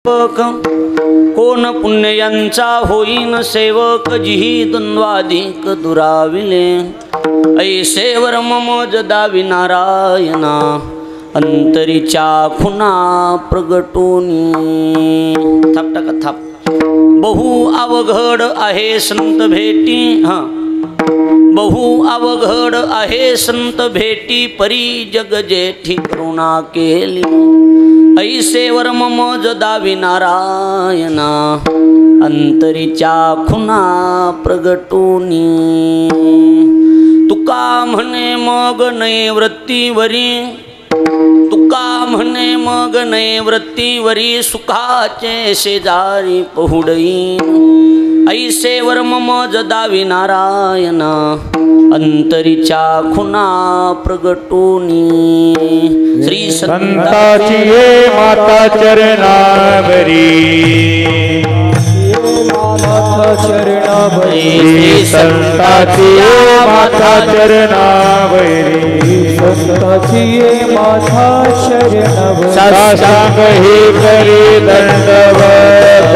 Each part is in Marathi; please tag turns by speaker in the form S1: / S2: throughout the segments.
S1: कोण पुण्यांचा होईन सेवक जिही द्वंद्वाधिक दुराविले ऐसे वर्म मोजदावी नारायणा अंतरीच्या खुना प्रगटोनी। थाप टाका थाप। बहु अवघड आहे संत भेटी, बहु अवघड आहे संत भेटी परी जग जेठी करुणा केली ऐसे वर्म मोजदावी नारायणा अंतरीच्या खुना प्रगटोनी। तुका म्हणे मग नैवृत्तीवरी, तुका म्हणे मग नैवृत्तीवरी सुखाचे शेजारी पहुडईन ऐसे वर्म मोजदावी नारायणा अंतरीच्या खुना प्रगटोनी। श्री
S2: संताची ये माता चरणावरी, माता चरणावरी, श्री संताची ये माता चरणावरी, संताची ये माता चरणावरी, साष्टांग हे करी दंडवत,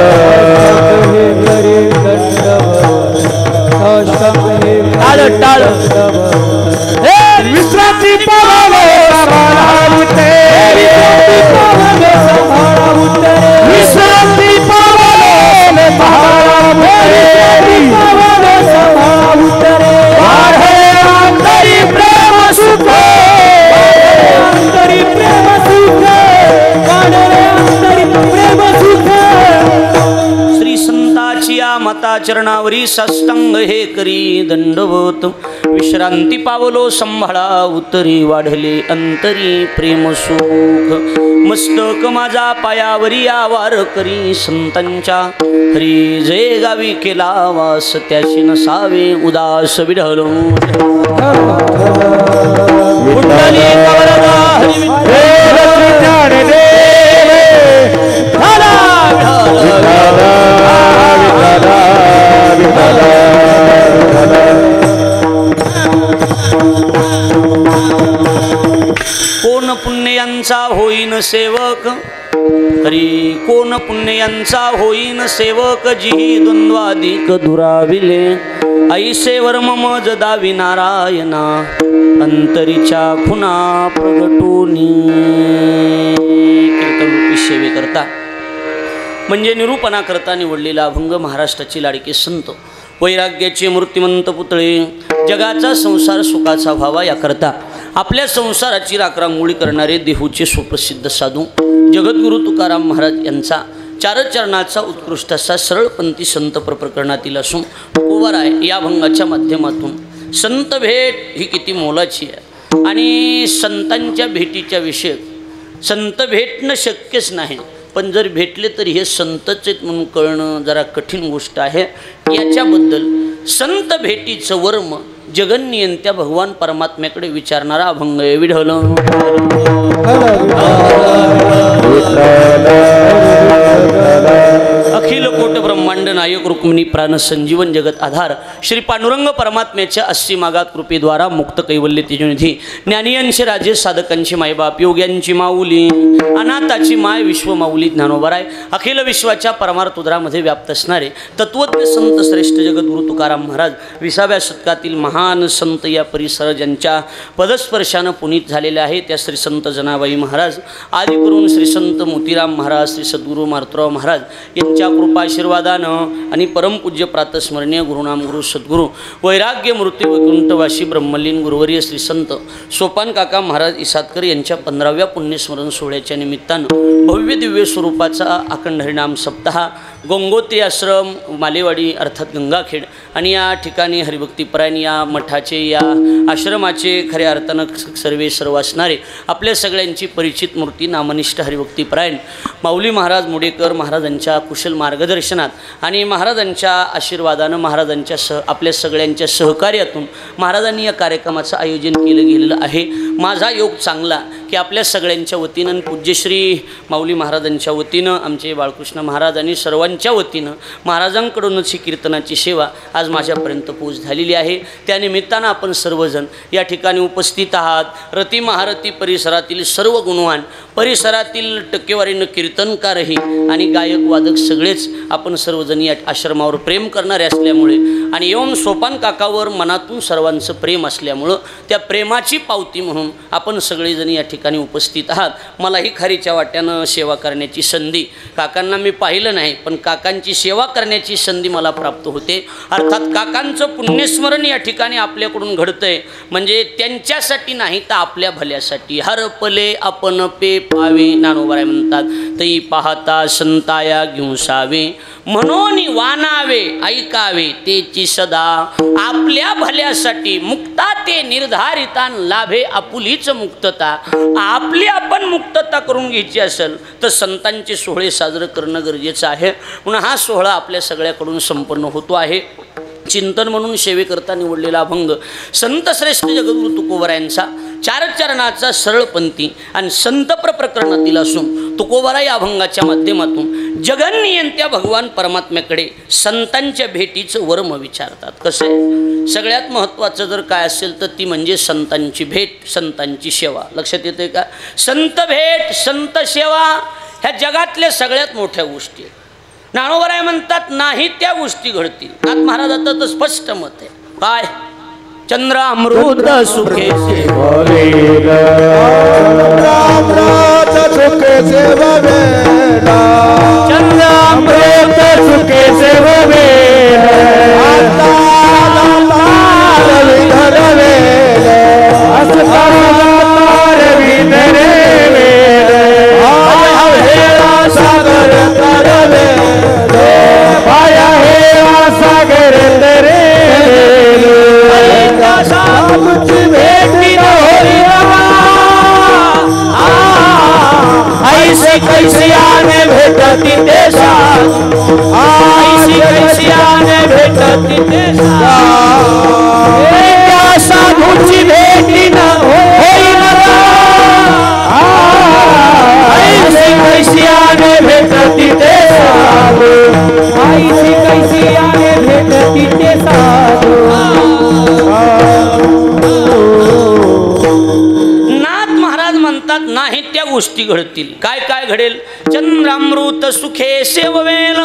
S2: हे करी दंडवत, साष्टांग हे टाळ विश्रांती पावावे संभाळावते, विश्रांती पावावे संभाळावते, वाढे अंतरी प्रेम सुख, अंतरी प्रेम सुख, वाढे अंतरी प्रेम सुख।
S1: श्री संताची या माता चरणावरी साष्टांग हे करी दंडवत विश्रांती पावलो संभाळा उतरी वाढले अंतरी प्रेम सुख। मस्तक माझा पायावरी आवार करी संतांच्या हरी जय गावी केला वास त्याशी नसावे उदास विढळ। कुंडली कवरदा हरी कोण पुण्यांचा होईन सेवक, हरी कोण पुण्यांचा होईन सेवक जिही द्वंद्वाधिक दुराविले ऐसे वर्म मोजदावी नारायणा अंतरीच्या खुना प्रगटोनी। कीर्तनरूपी सेवे करता म्हणजे निरूपणा करता निवडलेला अभंग महाराष्ट्राची लाडके संत वैराग्याचे मूर्तिमंत पुतळे जगाचा संसार सुखाचा व्हावा याकरता आपल्या संसाराची राखरांगोळी करणारे देहूचे सुप्रसिद्ध साधू जगद्गुरु तुकाराम महाराज यांचा चारचरणाचा उत्कृष्ट असा सरळपंथी संत प्रकरणातील असून तुकोबाराय या अभंगाच्या माध्यमातून संत भेट ही किती मोलाची आहे आणि संतांच्या भेटीच्या विषय संत भेटणं शक्यच नाही, पण जर भेटले तर हे संतच आहेत म्हणून कळणं जरा कठीण गोष्ट आहे। याच्याबद्दल संत भेटीचं वर्म जगन्नियंत्या भगवान परमात्म्याकडे विचारणारा अभंग आहे। विढळ अखिल कोट ब्रह्मांड नायक रुक्मिणी प्राण संजीवन जगत आधार श्री पांडुरंग परमात्म्याच्या अस्सी मागात कृपेद्वारा मुक्त कैवल्य तेजनिधी ज्ञानियांचे राजे साधकांची मायबाप योग्यांची माऊली अनाथाची माय विश्व माऊली ज्ञानोबाराय अखिल विश्वाच्या परमार्थ उदरामध्ये व्याप्त असणारे तत्वज्ञ संत श्रेष्ठ जगद्गुरु तुकाराम महाराज 20व्या शतकातील महान संत या परिसर ज्यांच्या पदस्पर्शानं पुनीत झालेले आहे त्या श्री संत जनाबाई महाराज आदी करून श्री संत मोतीराम महाराज श्री सद्गुरू मारुतराव महाराज यांच्या कृपाशीर्वादानं आणि परमपूज्य प्रातस्मरणीय गुरुनाम गुरु सद्गुरू वैराग्य मूर्ती वैकुंठवासी ब्रह्मलीन गुरुवर्य श्री संत सोपान काका महाराज इसादकर यांच्या 15व्या पुण्यस्मरण सोहळ्याच्या निमित्तानं भव्य दिव्य स्वरूपाचा अखंड हरिनाम सप्ताह गंगोत्री आश्रम मालेवाडी अर्थात गंगाखेड आणि या ठिकाणी हरिभक्तीपरायण या मठाचे या आश्रमाचे खऱ्या अर्थानं सर्व असणारे आपल्या सगळ्यांची परिचित मूर्ती नामनिष्ठ हरिभक्तीपरायण माऊली महाराज मुडेकर महाराजांच्या कुशल मार्गदर्शनात आणि महाराजांच्या आशीर्वादानं महाराजांच्या आपल्या सगळ्यांच्या सहकार्यातून महाराजांनी या कार्यक्रमाचं आयोजन केलं गेलेलं आहे। माझा योग चांगला की आपल्या सगळ्यांच्या वतीनं आणि पूज्यश्री माऊली महाराजांच्या वतीनं, आमचे बाळकृष्ण महाराज आणि सर्वांच्या वतीनं महाराजांकडूनच ही कीर्तनाची सेवा आज माझ्यापर्यंत पोच झालेली आहे. त्यानिमित्तानं आपण सर्वजण या ठिकाणी उपस्थित आहात. रती महारती परिसरातील सर्व गुणवान, परिसरातील टक्केवारीनं कीर्तनकारही आणि गायक वादक सगळेच आपण सर्वजण या आश्रमावर प्रेम करणारे असल्यामुळे आणि एवं सोपान काकावर मनातून सर्वांचं प्रेम असल्यामुळं त्या प्रेमाची पावती म्हणून आपण सगळेजण या ठिकाणी उपस्थित आहात. मलाही खारीच्या वाट्यानं सेवा करण्याची संधी, काकांना मी पाहिलं नाही पण काकांची सेवा करण्याची संधी मला प्राप्त होते. अर्थात काकांचं पुण्यस्मरण या ठिकाणी आपल्याकडून घडतंय म्हणजे त्यांच्यासाठी नाही तर आपल्या भल्यासाठी. हरपले आपण पे पावे ज्ञानोबराय म्हणतात, तई पाहता संताया घेऊसावे म्हणून वानावे ऐकावे तेची सदा. आपल्या भल्यासाठी मुक्ता ते निर्धारिता लाभे आपुलीच मुक्तता. आपली आपण मुक्तता करून घ्यायची असेल तर संतांचे सोहळे साजरे करणं गरजेचं आहे. म्हणून हा सोहळा आपल्या सगळ्याकडून संपन्न होतो आहे. चिंतन म्हणून सेवेकरता निवडलेला अभंग संत श्रेष्ठ जगद्गुरु तुकोबरायांचा चार चरणाचा सरळपंथी आणि संतप्र प्रकरणातील असून तुकोबरा या अभंगाच्या माध्यमातून जगन्नियंत्या भगवान परमात्म्याकडे संतांच्या भेटीचं वर्म विचारतात. कसं आहे, सगळ्यात महत्त्वाचं जर काय असेल तर ती म्हणजे संतांची भेट, संतांची सेवा. लक्षात येते का? संत भेट, संत सेवा ह्या जगातल्या सगळ्यात मोठ्या गोष्टी आहेत. ज्ञानोबराय म्हणतात नाही त्या गोष्टी घडतील. नाथ महाराजांचं तर स्पष्ट मत आहे. काय? चंद्र अमृत सुखे
S2: चंद्र अमृत सुखे कैसी आने भेटती ते भेटती ते साधूची भेटी न होई कैसी आने भेटती ते कैसी आने भेटती ते
S1: नाही त्या गोष्टी घडतील. काय काय घडेल? चंद्रामृत सुखे सेववेल.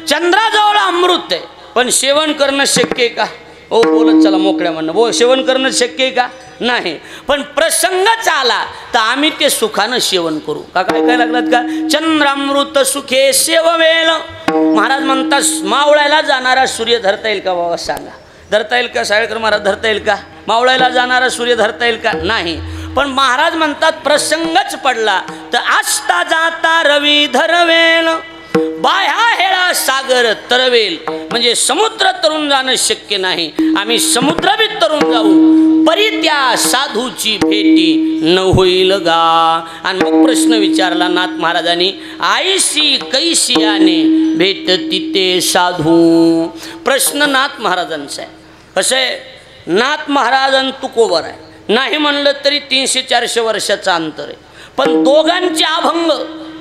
S1: चंद्राजवळ अमृत आहे पण सेवन करणं शक्य आहे का? ओ बोलत चला मोकळ्या म्हणणं सेवन करणं शक्य आहे का? नाही. पण प्रसंगच आला तर आम्ही ते सुखानं सेवन करू का? काय काय लागलात का? चंद्रामृत सुखे सेववेल. महाराज म्हणतात मावळायला जाणारा सूर्य धरता येईल का? बाबा सांगा, धरता येईल का? साळेकर महाराज धरता येईल का? मावळायला जाणारा सूर्य धरता येईल का? नाही. पण महाराज म्हणतात प्रसंगच पडला तर आस्ता जाता रवी धरवेल. बाह्या हेळा सागर तरवेल. म्हणजे समुद्र तरून जाणं शक्य नाही, आम्ही समुद्र बी तरून जाऊ परी त्या साधूची भेटी न होईल गा. आणि मग प्रश्न विचारला नाथ महाराजांनी, आईशी कैसी आने भेटती ते साधू. प्रश्न नाथ महाराजांचा आहे. कसं आहे, नाथ महाराजां तुकोबर आहे. नाही म्हणलं तरी 300-400 वर्षाचं अंतर आहे. पण दोघांचे अभंग,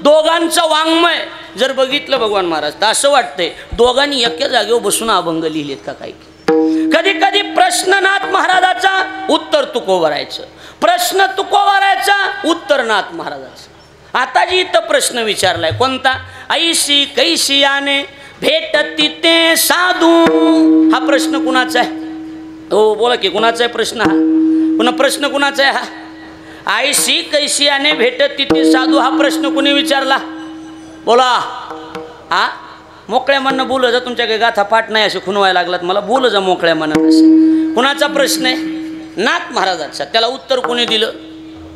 S1: दोघांचं वाङ्मय जर बघितलं भगवान महाराज तर असं वाटतंय दोघांनी एका जागेवर बसून अभंग लिहिलेत का काही. कधी कधी प्रश्न नाथ महाराजाचा, उत्तर तुकोबरायचं. प्रश्न तुकोबरायचा, उत्तर नाथ महाराजाचं. आता जी इथं प्रश्न विचारलाय कोणता? ऐशी कैशी आने भेटती ते साधू. हा प्रश्न कुणाचा आहे? हो बोला की कुणाचा आहे प्रश्न हा? पुन्हा प्रश्न कुणाचा आहे हा? आईशी कैसी आने भेटत तिथे साधू. हा प्रश्न कुणी विचारला? बोला. हा मोकळ्या मनानं बोल जा. तुमच्या काही गाथा पाठ नाही असे खुनवायला लागलात मला. बोल जा मोकळ्या मनानं. असं कुणाचा प्रश्न आहे? नाथ महाराजांचा. त्याला उत्तर कोणी दिलं?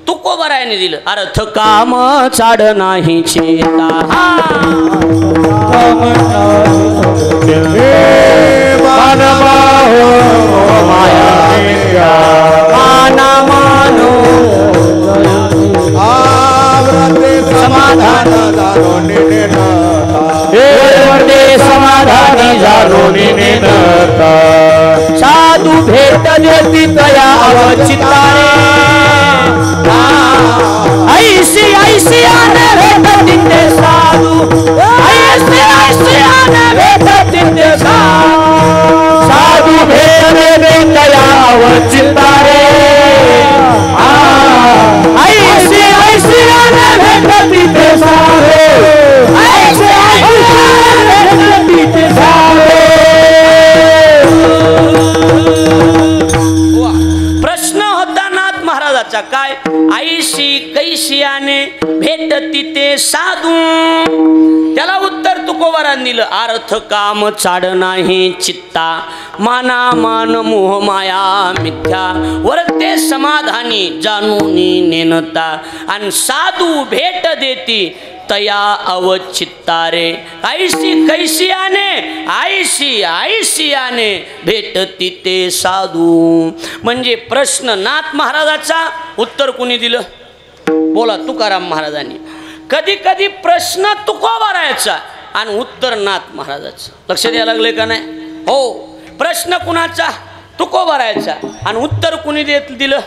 S1: तुकोबरायाने दिलं. अर्थ काम चाड नाही चेता समाधानी साधू भेट देती तया अवचिताने. ऐसियाने भेटती ते साधू ऐसियाने भेटती ते
S2: साधू भेटले भेटयाव चित्तारे ऐसियाने भेटती ते साधू ऐसियाने भेटती ते साधू.
S1: प्रश्न होता नाथ महाराजाचा काय ऐशी कैसियाने भेटती ते साधू. त्याला उत्तर तुकोबारांनी दिलं अर्थ काम चाड नाही चित्ता माना मान मोह माया मिथ्या वरते समाधानी जाणूनी नेनता आणि साधू भेट देती तया अवचित्तारे. ऐशी कैसियाने ऐशियाने भेटती ते साधू. म्हणजे प्रश्न नाथ महाराजाचा उत्तर कुणी दिलं बोला तुकाराम महाराजांनी. कधी कधी प्रश्न तुकोबारायचा आणि उत्तर नाथ महाराजाचं. लक्ष द्यायला लागले का नाही. हो प्रश्न कुणाचा तुकोबारायचा आणि उत्तर कुणी दिलं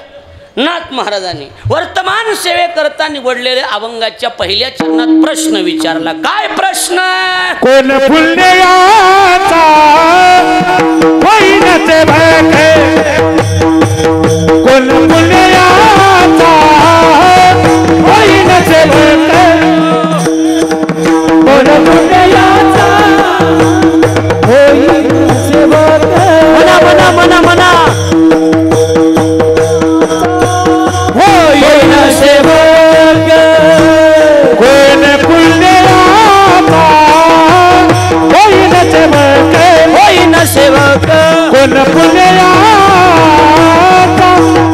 S1: नाथ महाराजांनी. वर्तमान सेवेकरता निवडलेल्या अभंगाच्या पहिल्या चरणात प्रश्न विचारला. काय प्रश्न.
S2: कोण पुण्याचा होईनचे भके कोण पुण्याचा होईनचे भके कोण पुण्याचा होईनचे भके. मना मना मना मना कोण पुण्याचा होईनचे भके होईन सेवक कोण पुण्याचा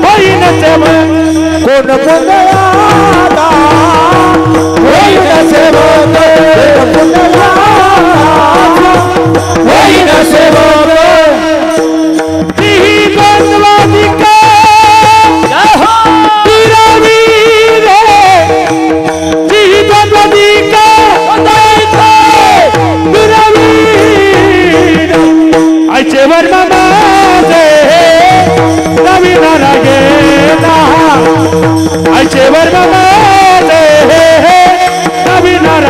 S2: होईनचे भके कोण पुण्याचा होईन सेवक होईन सेवक. ती बंधवादिका आईचे वर्म माझे रवीना गेला आईचे वर्म माझे रवीना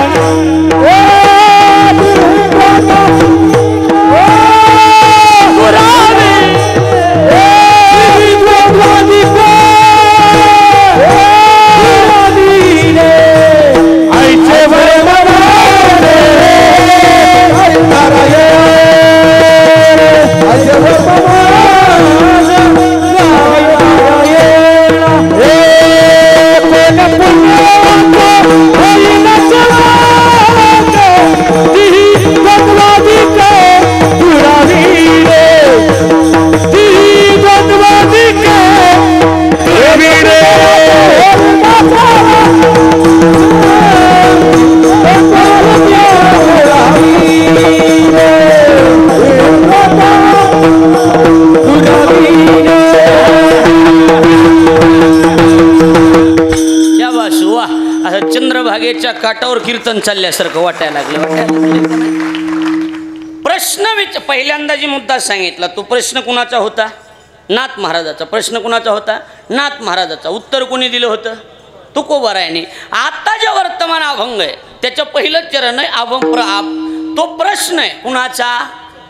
S1: चंद्रभागेच्या काठावर कीर्तन चालल्यासारखं वाटायला लागलं. प्रश्न पहिल्यांदा जी मुद्दा सांगितला तो प्रश्न कुणाचा होता नाथ महाराजाचा. प्रश्न कुणाचा होता नाथ महाराजाचा. उत्तर कोणी दिलं होतं तुकोबारायांनी. आता जे वर्तमान अभंग आहे त्याचं पहिलं चरण आहे अभंग. तो प्रश्न आहे कुणाचा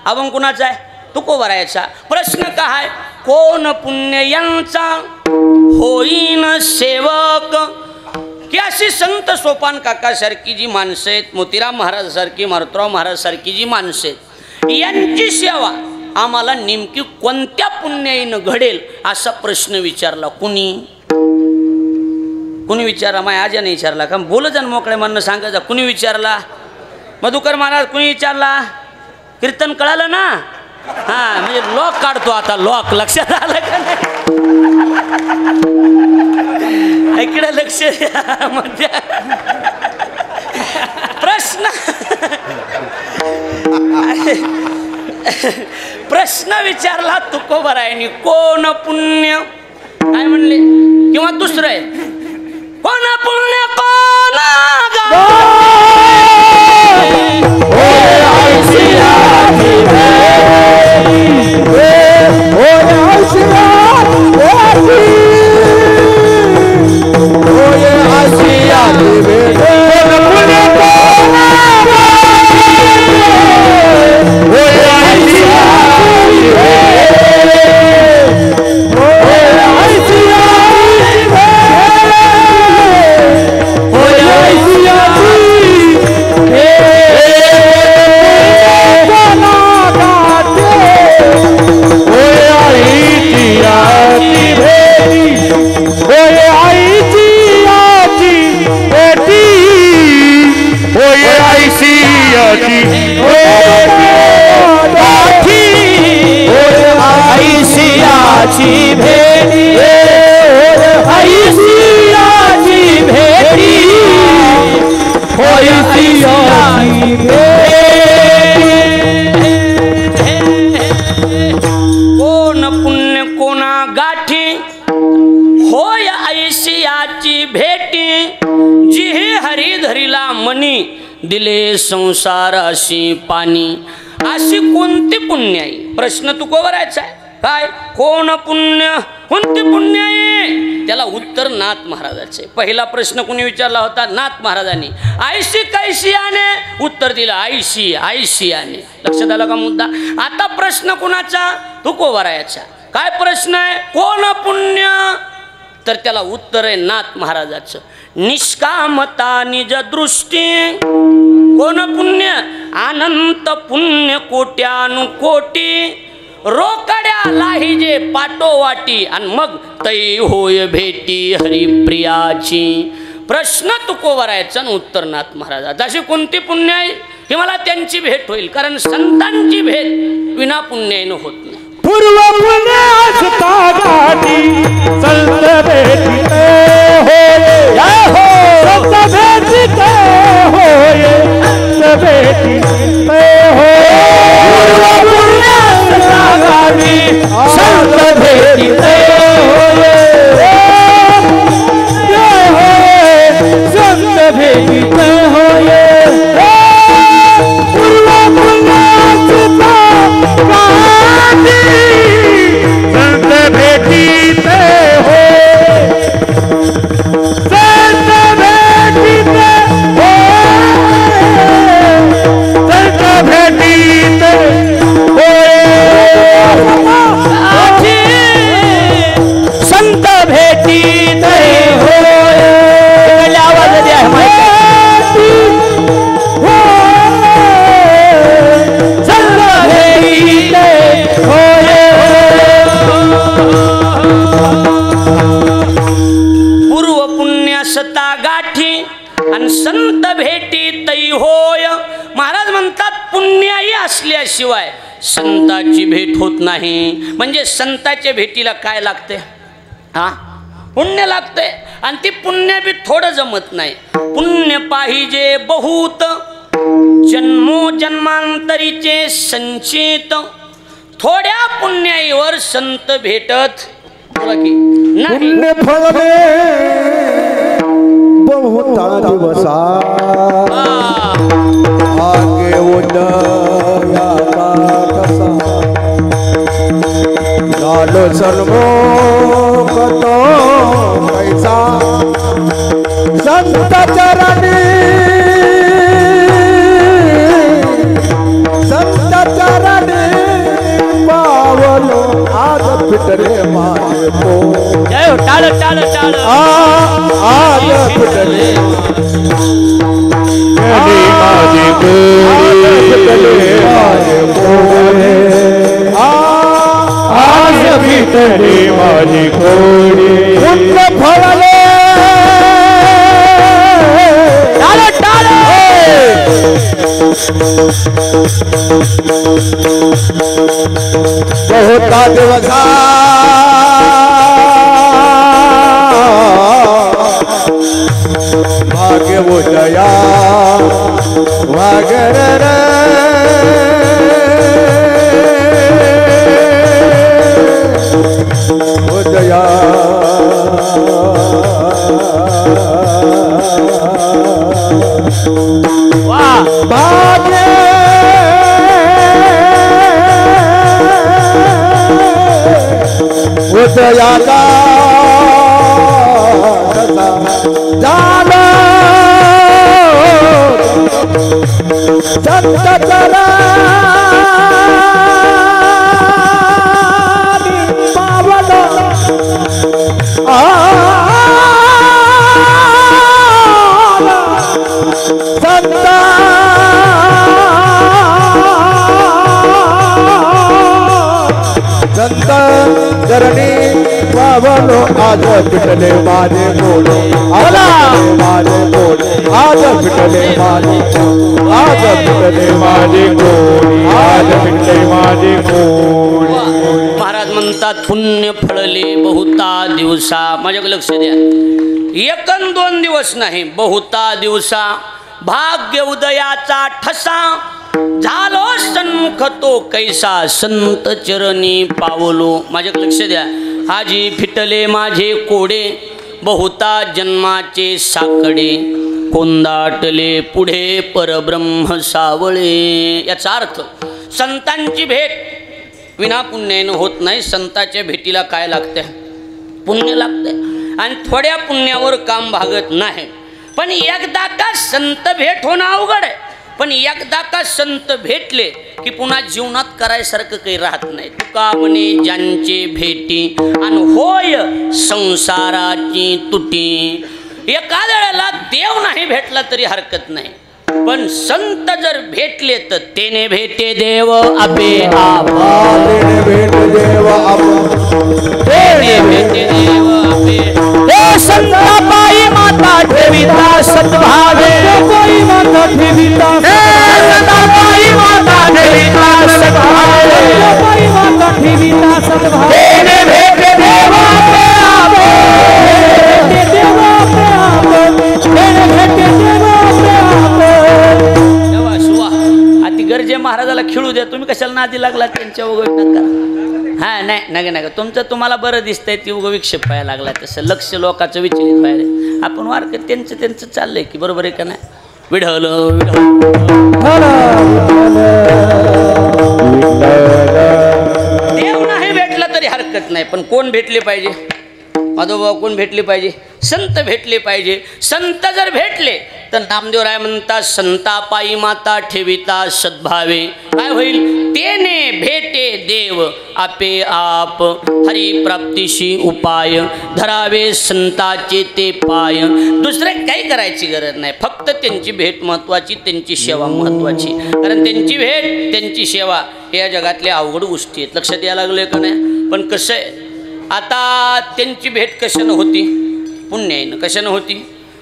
S1: अभंग कुणाचा आहे तुकोबारायाचा. प्रश्न काय कोण पुण्य यांचा होईन सेवक. की अशी संत सोपान काकासारखी जी माणसं आहेत मोतीराम महाराजासारखी मारुतराव महाराजासारखी जी माणसं आहेत यांची सेवा आम्हाला नेमकी कोणत्या पुण्याईनं घडेल असा प्रश्न विचारला. कुणी विचारला. माझ्या आज्याने विचारला का बोल जाण मोकळे म्हणणं सांगायचं. कुणी विचारला मधुकर महाराज. कुणी विचारला कीर्तन कळालं ना. हां म्हणजे लॉक काढतो आता लॉक. लक्षात आलं का नाही. इकडे लक्ष द्या. म्हणजे प्रश्न विचारला तुकोबारायांनी कोण पुण्य काय म्हणले किंवा दुसरं आहे कोण पुण्य कोण
S2: आशिया
S3: ऐशियाची
S1: गाठी ऐशियाची भेटी ऐशियाची भेटी ऐशियाची कोण पुण्य कोणा गाठी होय ऐशियाची भेटी जी हरी धरिला मनी दिले संसाराशी पाणी अशी कोणती पुण्य आहे प्रश्न तू कोवरायचा आहे काय कोण पुण्य कोणती पुण्य आहे त्याला उत्तर नाथ महाराजाचे पहिला प्रश्न कोणी विचारला होता नाथ महाराजांनी ऐशी कैशियाने उत्तर दिलं ऐशी ऐशियाने लक्षात आलं का मुद्दा आता प्रश्न कुणाचा तू कोवरायचा काय प्रश्न आहे कोण पुण्य तर त्याला उत्तर आहे नाथ महाराजाचं निष्कामता निज दृष्टी कोण पुण्य अनंत पुण्य कोट्यानुकोटी रोकड्या लाहिजे पाटोवाटी आणि मग तै होय भेटी हरिप्रियाची प्रश्न तुकोवरायचा आणि उत्तर नाथ महाराज अशी कोणती पुण्य आहे की मला त्यांची भेट होईल कारण संतांची भेट विना पुण्याने होत नाही
S3: पूर्व पुण्यासता गाठी संत भेटीते होय संत भेटीते होय संत भेटीते होय पूर्व पुण्यासता गाठी संत भेटीते होय संत भेटीते होय पूर्व पुण्यासता गाठी संत भेटीते होय संत भेटीते होय संत भेटीते होय
S1: संत भेटीते होय आवाज द्या संत भेटीते होय पूर्व पुण्यासता गाठी आणि संत भेटी तै होय महाराज म्हणतात पुण्याही असल्याशिवाय संताची भेट होत नाही म्हणजे संताच्या भेटीला काय लागते हा पुण्य लागते आणि ती पुण्य बी थोडं जमत नाही पुण्य पाहिजे बहुत जन्मोजन्मांतरीचे संचित थोड्या पुण्याईवर संत भेटत नाही
S2: पुण्य फळले बहुता दिवसा आगे उदयाचा कसा झालो सन्मुख तो कैसा संत चरणी पावलो आज फिटरे माझे पो
S1: जय हो टाळ टाळ टाळ
S2: आज फिटरे
S3: माझी आज भीतरे माझी कोडी
S2: पुण्य फळले
S1: टाळ टाळ
S2: बहुता दिवसा भाग्य उदया वागर उदया
S1: वाह
S2: भाग्य उदयाचा झाला संत चरणी पावन संत संत चरणी
S3: पावलो आज पिटले माझे मोडे माझे मोडे आज पिटले माझे आज पिटले माझे गोडी आज पिटले माझे गोडी
S1: महाराज म्हणतात पुण्य फळले बहुता दिवसा माझ्याकडे लक्ष द्या 1-2 दिवस नाही बहुता दिवसा भाग्य उदयाचा ठसा झालो सन्मुख तो कैसा संत चरणी पावलो माझ्याकडे लक्ष द्या हाजी फिटले माझे कोडे बहुता जन्माचे साकडे कोंदाटले पुढे परब्रह्म सावळे याचा अर्थ संतांची भेट विना पुण्यानं होत नाही संताच्या भेटीला काय लागते पुण्य लागते आणि थोड्या पुण्यावर काम भागत नाही पण एकदा का संत भेट होणं अवघड आहे पण एकदा का संत भेटले की पुन्हा जीवनात करायसारखं काही राहत नाही तुका म्हणे ज्यांचे भेटी आणि होय संसाराची तुटी एका वेळेला देव नाही भेटला तरी हरकत नाही पण संत जर भेटले तर तेने भेटे देव आपे आप
S3: भेट देव
S1: तेने भेटे देव आपे
S2: हे संता पायी माता ठेविता सद्भावे पायी माता ठेविता संता पायी माता ठेविता सद्भावे पायी माता ठेविता सद्भावे तेने भेटे देव आपे आप भेटे देव आपे आप तेने भेटे देव आपे आप
S1: तेव्हा सुवा अति गरजे महाराजाला खेळू द्या तुम्ही कशाला नादी लागला त्यांच्या वगैरे नका हा नाही नका नका तुमचं तुम्हाला बरं दिसतंय ती उगं विक्षेप व्हायला लागला तसं लक्ष लोकांचं विचलित व्हायला आपण वारकत त्यांचं चाललंय की बरोबर आहे का नाही विढल देव नाही भेटला तरी हरकत नाही पण कोण भेटले पाहिजे माधवभाऊ कोण भेटले पाहिजे संत भेटले पाहिजे संत जर भेटले तर नामदेवराय म्हणतात संता पायी माता ठेविता सद्भावे काय होईल तेने भेटे देव आपे आप हरी प्राप्तीशी उपाय धरावे संताचे ते पाय दुसरे काही करायची गरज नाही फक्त त्यांची भेट महत्त्वाची त्यांची सेवा महत्त्वाची कारण त्यांची भेट त्यांची सेवा या जगातल्या अवघड गोष्टी आहेत लक्षात यायला लागले का नाही पण कसं आहे आता त्यांची भेट कशानं होती पुण्यानं कशानं होती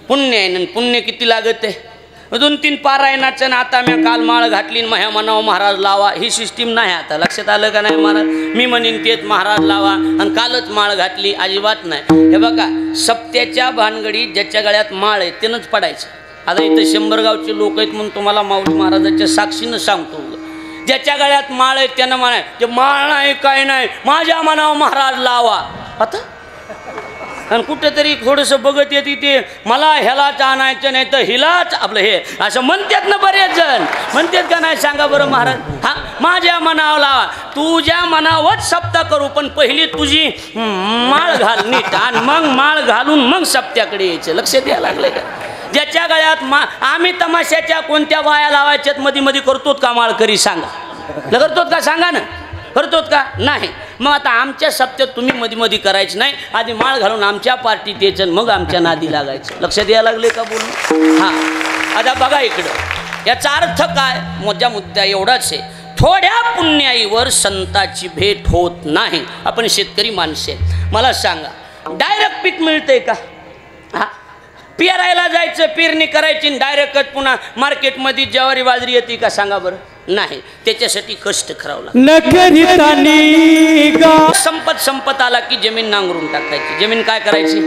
S1: पुण्यानं पुण्य किती लागत आहे 2-3 पारायणाचं आता मी काल माळ घातली माझ्या मनावर महाराज लावा ही सिस्टीम नाही आता लक्षात आलं का नाही महाराज मी म्हणीन तेच महाराज लावा आणि कालच माळ घातली अजिबात नाही हे बघा सप्त्याच्या भानगडी ज्याच्या गळ्यात माळ आहे त्यानंच पडायचं आता इथं 100 गावचे लोक आहेत म्हणून तुम्हाला माऊली महाराजाच्या साक्षीनं सांगतो ज्याच्या गळ्यात माळ आहे त्यानं म्हणाय ते माळ नाही काय नाही माझ्या मनावर महाराज लावा आता आणि कुठेतरी थोडंसं बघत येते ते मला ह्यालाच आणायचं नाही तर हिलाच आपलं हे असं म्हणतात ना बरेच जण म्हणतात का नाही सांगा बरं महाराज हा माझ्या मनावर लावा तुझ्या मनावरच सप्ताह करू पण पहिली तुझी माळ घाल नीट आणि मग माळ घालून मग सप्त्याकडे यायचं लक्षात यायला लागलं का ज्याच्या गळ्यात आम्ही तमाशाच्या कोणत्या वाया लावायच्यात मध्ये करतोत का माळ करी सांगा करतोत का सांगा ना करतोत का नाही मग आता आमच्या सप्त्यात तुम्ही मध्ये करायचं नाही आधी माळ घालून आमच्या पार्टीत यायचं मग आमच्या नादी लागायचं लक्षात यायला लागले का बोलून हां आता बघा इकडं याचा अर्थ काय मुद्दा एवढाच आहे थोड्या पुण्याईवर संताची भेट होत नाही आपण शेतकरी माणसे मला सांगा डायरेक्ट पीक मिळतंय का हां पेरायला जायचं पेरणी करायची डायरेक्टच पुन्हा मार्केटमध्ये ज्वारी बाजरी येते का सांगा बरं नाही त्याच्यासाठी कष्ट करावं लागतं संपत आला की जमीन नांगरून टाकायची जमीन काय करायची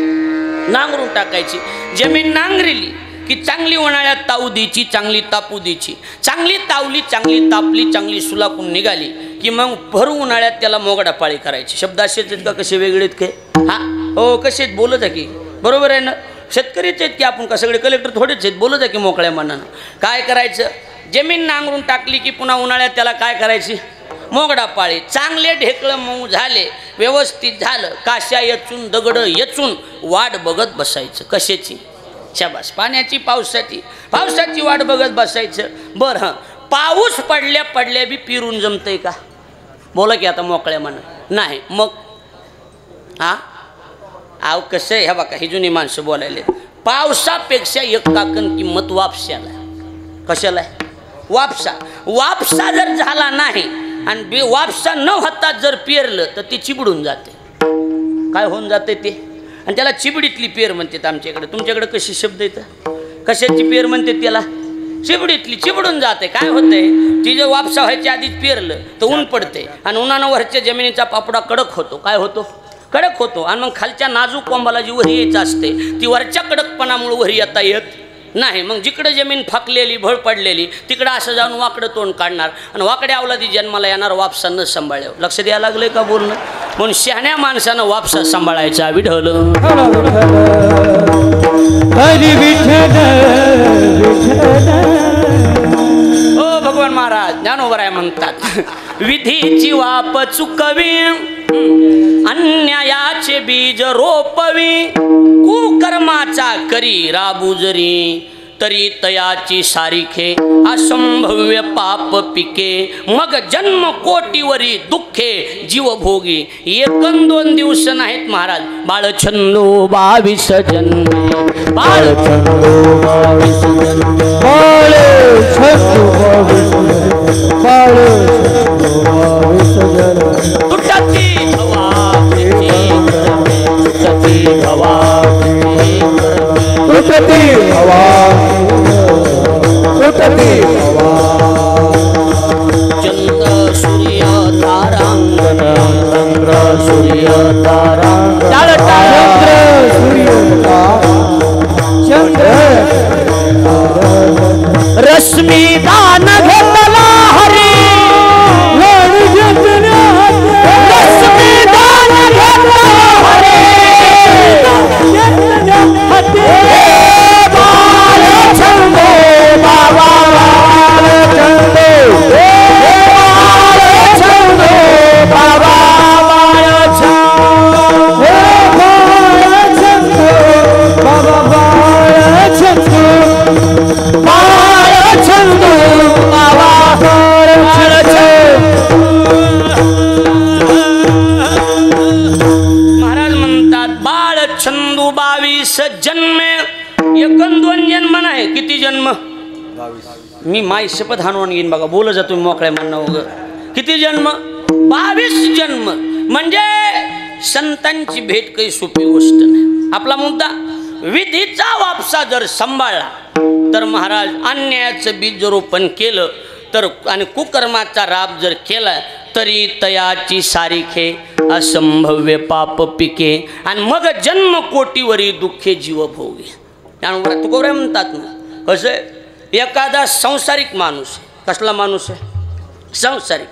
S1: नांगरून टाकायची जमीन नांगरिली की चांगली उन्हाळ्यात ताऊ द्यायची चांगली तापू द्यायची चांगली तावली चांगली तापली चांगली सुलाकून निघाली की मग भर उन्हाळ्यात त्याला मोगडा पाळी करायची शब्द असेच आहेत का कसे वेगळेत काय हां हो कसे बोलत आहे की बरोबर आहे ना शेतकरीच आहेत की आपण का सगळे कलेक्टर थोडेच आहेत बोलत आहे की मोकळ्या मनानं काय करायचं जमीन नांगरून टाकली की पुन्हा उन्हाळ्यात त्याला काय करायची मोगडा पाळी चांगले ढेकळं मऊ झाले व्यवस्थित झालं काश्या यचून दगड यचून वाट बघत बसायचं कशाची शाबास पाण्याची पावसाची वाट बघत बसायचं बरं हां पाऊस पडल्या बी पिरून जमतंय का बोला की आता मोकळ्या मनानं नाही मग हां आव कसं आहे ह्या बघा ही जुनी माणसं बोलायले पावसापेक्षा एक काकण किंमत वापशाला कशाला आहे वापसा जर झाला नाही आणि वापसा न होता जर पेरलं तर ती चिबडून जाते काय होऊन जाते ते. आणि त्याला चिबडीतली पेर म्हणतात आमच्याकडे. तुमच्याकडे कशी शब्द येतं, कशाची पेर म्हणते त्याला? चिबडीतली. चिबडून जाते. काय होतंय, ती जर वापसा व्हायच्या आधीच पेरलं तर ऊन पडते आणि उन्हानं वरच्या जमिनीचा पापडा कडक होतो. काय होतो? कडक होतो. आणि मग खालच्या नाजूक कोंबाला जी वरी यायचं असते ती वरच्या कडकपणामुळे वरी येता येत नाही. मग जिकडं जमीन फाकलेली भळ पडलेली तिकडं असं जाऊन वाकडं तोंड काढणार आणि वाकड्या अवलादी जन्माला येणार वापसा न सांभाळल्यावर. लक्ष द्यायला लागलंय का बोलणं? म्हणून शहाण्या माणसानं वापसा सांभाळायचा. विठ्ठल
S2: हरी विठ्ठल
S1: ओ भगवान महाराज ज्ञानोबराय म्हणतात, विधीची वाप चुकवी अन्यायाचे बीज रोपवी, कुकर्माचा करी राबू जरी तरी तयाची सारिखे असंभव्य पाप पिके, मग जन्म कोटीवरी दुःखे जीवभोगी. 1-2 दिवस नाहीत महाराज. बाळछंदो 22 जन्मे, बाळछंदो 22 जन्मे,
S2: बाळछंदो 22 जन्मे,
S1: तुटती हवा तुटती हवा
S2: तुटती हवा तुटती हवा,
S1: चंद्र सूर्य तारांगण, चंद्र सूर्य तारांगण,
S2: चंद्र सूर्य चंद्र रश्मी दान घेतला हरी, रश्मी दान घेतला हरी, बाळछंदो बाबा बाळछंदो, बाळछंदो बाबा बाळछंदो, बाळछंदो बाबा बाळछंदो, बाळछंदो बाबा बाळछंदो.
S1: महाराज म्हणतात बाळछंदू 22 जन्मे. 1-2 जन्म नाही. किती जन्म? 22. मी माई शपथ हाणून घेईन बघा. बोल जातो मोकळ्या म्हणणं वगैरे. किती जन्म? 22 जन्म. म्हणजे संतांची भेट काही सोपी गोष्ट नाही. आपला मुद्दा विधीचा वापसा जर सांभाळला तर महाराज अन्यायाचं बीज जर रोपण केलं तर आणि कुकर्माचा राब जर केला तरी तयाची सारिखे असंभव्य पाप पिके, आणि मग जन्म कोटीवरी दुःखे जीवभोगी. त्यामुळे तुकोबराय म्हणतात ना, कसं आहे, एखादा संसारिक माणूस आहे. कसला माणूस आहे? संसारिक.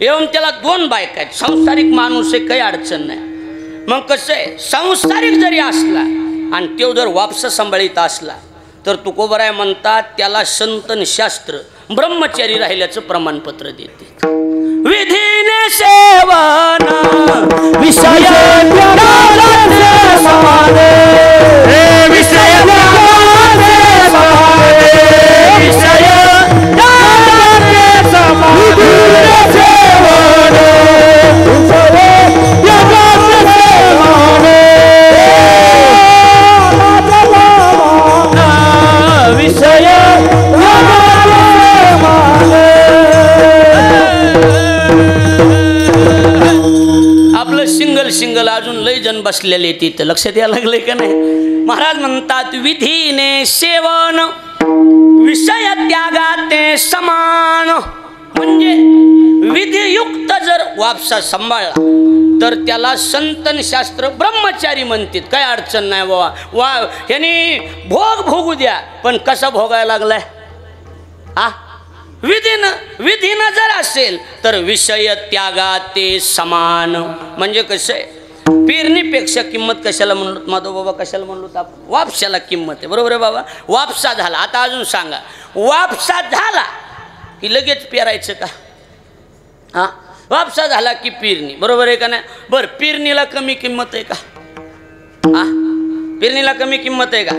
S1: येऊन त्याला 2 बायका आहेत. संसारिक माणूस आहे, काही अडचण नाही. मग कसं आहे, संसारिक जरी असला आणि तो जर वापसा सांभाळीत असला तर तुकोबराय म्हणतात त्याला संतन शास्त्र ब्रह्मचारी राहिल्याचं प्रमाणपत्र देते. विधीने सेवन विषय सिंगल अजून लय जण बसलेले तिथं. लक्षात यायला लागले का नाही? महाराज म्हणतात विधीने सेवन विषय त्यागाते समान. म्हणजे विधियुक्त जर वापसा सांभाळला तर त्याला संतन शास्त्र ब्रह्मचारी म्हणतात. काय अडचण नाही बाबा. वा ह्यानी भोग भोगू द्या, पण कसा भोगायला लागलाय? विधीनं जर असेल तर विषय त्यागाते समान. म्हणजे कसं आहे, पेरणीपेक्षा किंमत कशाला म्हणलो माधव बाबा? कशाला म्हणलो आपण? वापशाला किंमत आहे. बरोबर आहे बाबा. वापसा झाला. आता अजून सांगा, वापसा झाला की लगेच पेरायचं का? वापसा झाला की पेरणी. बरोबर आहे का नाही? बरं, पेरणीला कमी किंमत आहे का? पेरणीला कमी किंमत आहे का?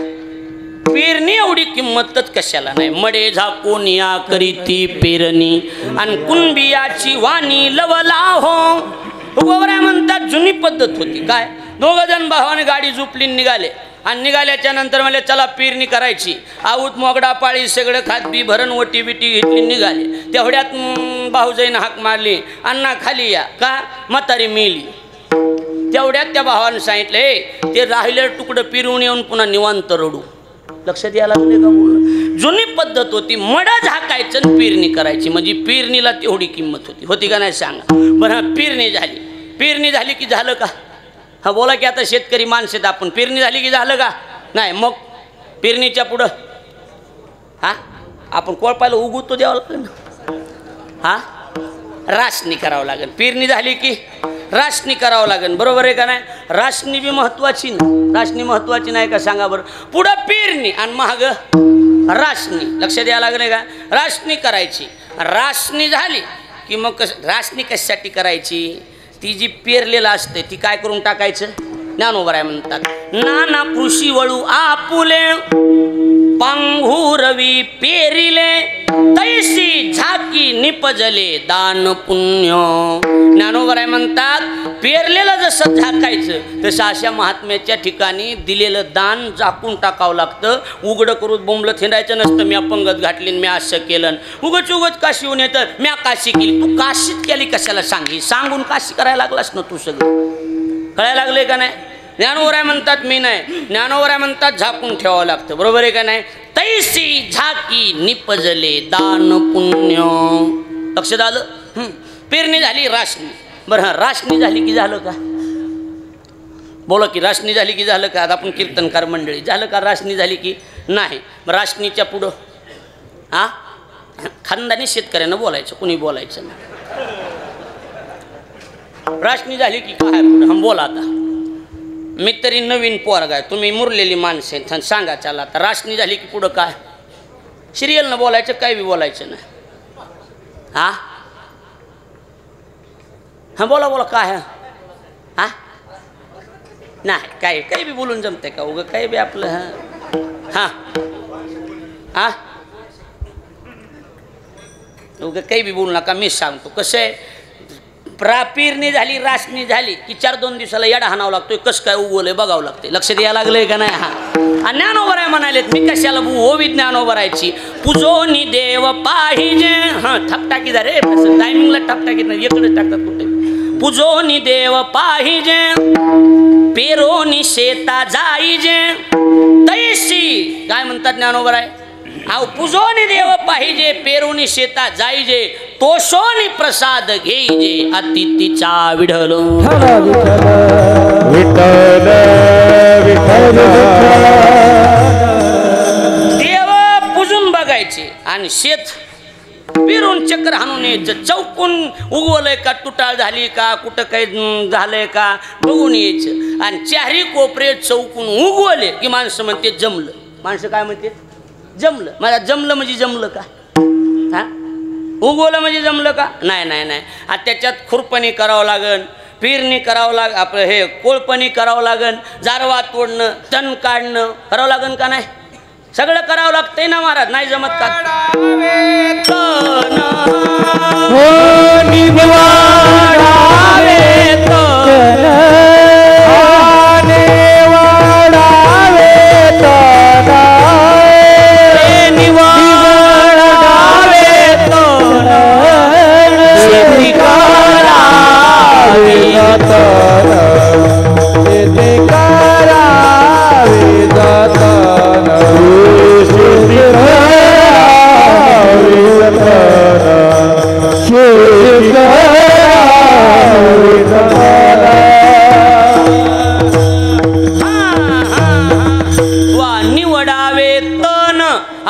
S1: पेरणी एवढी किंमतच कशाला नाही. मडे झाकून या करीती पेरणी आणि कुणबियाची वाणी लवला हो. तुकोबराय म्हणतात जुनी पद्धत होती. काय? 2 जण भावाने गाडी झुपली निघाले आणि निघाल्याच्या नंतर मला चला पेरणी करायची. आऊत मोगडा पाळी सगळं खात बी भरण वटी बिटी घेतली निघाले. तेवढ्यात भाऊजाईनं हाक मारली, अण्णा खाली या. का? म्हातारी मेली. तेवढ्यात त्या भावानं सांगितलं हे ते राहिलेलं तुकडं पिरून येऊन पुन्हा निवांत रडू. लक्षात यायला लागले का बोलणं? जुनी पद्धत होती, मडा झाकायचं आणि पेरणी करायची, म्हणजे पेरणीला तेवढी किंमत होती का नाही सांगा बरं. पेरणी झाली की झालं का? हा बोला की आता शेतकरी माणसं आपण पेरणी झाली की झालं का? नाही. मग पेरणीच्या पुढं हा आपण कोळपायला उगवतो द्यावं लागेल ना. हा राशनी करावं लागेल. पेरणी झाली की राशनी करावं लागेल. बरोबर आहे का नाही? राशनी बी महत्वाची ना. राशनी महत्वाची नाही का सांगा बरं. पुढं पेरणी आणि महाग राशनी. लक्षात यायला लागले का? राशनी करायची. राशनी झाली की मग राशनी कशासाठी करायची? ती जी पेरलेलं असते ती काय करून टाकायचं? ज्ञानोबराय म्हणतात नाना कृषी वळू आपुले पांघुरवी पेरिले तैसी झाकी निपजले दान पुण्य. ज्ञानोबराय म्हणतात पेरलेलं जसं झाकायचं तसं अशा महात्म्याच्या ठिकाणी दिलेलं दान झाकून टाकावं लागतं. उघडं करून बोंबलं थिंडायचं नसतं. म्या पंगत घातली मी असं केलं. उगच काशी होऊन येतं म्या काशी केली. तू काशीत केली कशाला सांगी? सांगून काशी करायला लागलास ना तू सगळं. कळायला लागले का नाही? ज्ञानोबराय म्हणतात मी नाही. ज्ञानोबराय म्हणतात झाकून ठेवावं लागतं. बरोबर आहे का नाही? तैसी झाकी निपजले दान पुण्य. लक्षात आलं? पेरणी झाली राशनी. बरं राशनी झाली की झालं का? बोला की राशनी झाली की झालं का? आता आपण कीर्तनकार मंडळी झालं का? राशनी झाली की नाही. राशनीच्या पुढं हा खानदानी शेतकऱ्यांना बोलायचं, कुणी बोलायचं नाही. राशनी झाली की काय पुढं? हम बोला आता. मी तरी नवीन पोरगा आहे, तुम्ही मुरलेली माणसं आहेत, सांगा चला आता. राशनी झाली की पुढं काय? सिरियलनं बोलायचं, काय बी बोलायचं नाही. हा हां बोला काय? हा नाही काय काही बी बोलून जमतंय का? उगं काही बी आपलं हां हां उगं काही बी बोलू नका. मी सांगतो कसं आहे. पेरणी झाली राशनी झाली की 4-2 दिवसाला येडा हाणावं लागतोय. कसं काय उगवलंय बघावं लागतंय. लक्षात यायला लागलंय का नाही? हा ज्ञानोबराय म्हणालेत मी कशाला ओवी ज्ञानोबरायची पुजोनी देव पाहिजे. हां ठपटाकी जा रे टायमिंगला ठपटाकीत नाही इकडेच टाकतात कुठे. पुजोनी देव पाहिजे पेरोनी शेता जाईजे तैसी काय म्हणतात ज्ञानोबराय? अहो पुजोनी देव पाहिजे पेरोनी शेता जाईजे तोषोनी प्रसाद घेईजे अतिथीचा विढल. देव पुजून बघायचे आणि शेत पेरून चक्र हाणून यायचं. चौकून उगवलंय का, तुटाळ झाली का, कुठं काही झालंय का बघून यायचं. आणि चारी कोपरे चौकून उगवले की माणसं म्हणते जमलं. माणसं काय म्हणते? जमलं. मला जमलं म्हणजे जमलं का? हा उगवलं म्हणजे जमलं का? नाही. आता त्याच्यात खुरपणी करावं लागन, पेरणी करावं लाग, आपलं हे कोळपणी करावं लागन, जारवा तोडणं, तण काढणं करावं लागन का नाही? सगळं करावं लागतंय ना महाराज. नाही जमत का?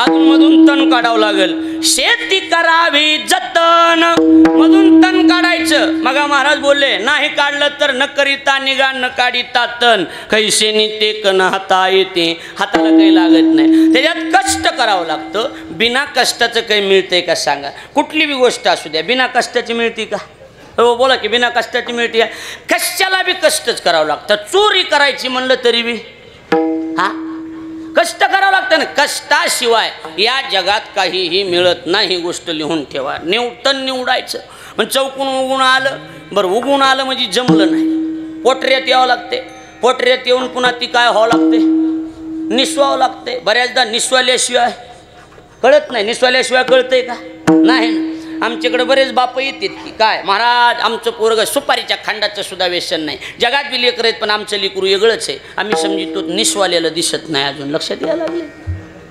S1: मधून तण काढावं लागेल. शेती करावी जतन मधून तण काढायचं. मग महाराज बोलले नाही काढलं तर न करिता निगा न काढिता तण कैसे निते कन हाता येते. हाताला काही लागत नाही. त्याच्यात कष्ट करावं लागतं. बिना कष्टाचं काही मिळतंय का सांगा? कुठली बी गोष्ट असू द्या बिना कष्टाची मिळते का? हो बोला की बिना कष्टाची मिळते का? कशाला बी कष्टच करावं लागतं. चोरी करायची म्हणलं तरी बी हा कष्ट करावं लागतं ना. कष्टाशिवाय या जगात काहीही मिळत नाही. गोष्ट लिहून ठेवा. तण निवडायचं पण चौकून उगून आलं. बरं उगून आलं म्हणजे जमलं नाही. पोटऱ्यात यावं लागते. पोटऱ्यात येऊन पुन्हा ती काय व्हावं लागते? निसवावं लागते. बऱ्याचदा निसवाल्याशिवाय कळत नाही. निसवाल्याशिवाय कळतंय का? नाही ना. आमच्याकडे बरेच बाप येतात की काय महाराज आमचं पोरग सुपारीच्या खांडाचं सुद्धा व्यसन नाही. जगात बी लेकर आहेत पण आमचं लेकरू वेगळंच आहे. आम्ही समजितो निस्वालेलं दिसत नाही. अजून लक्षात यायला लागले.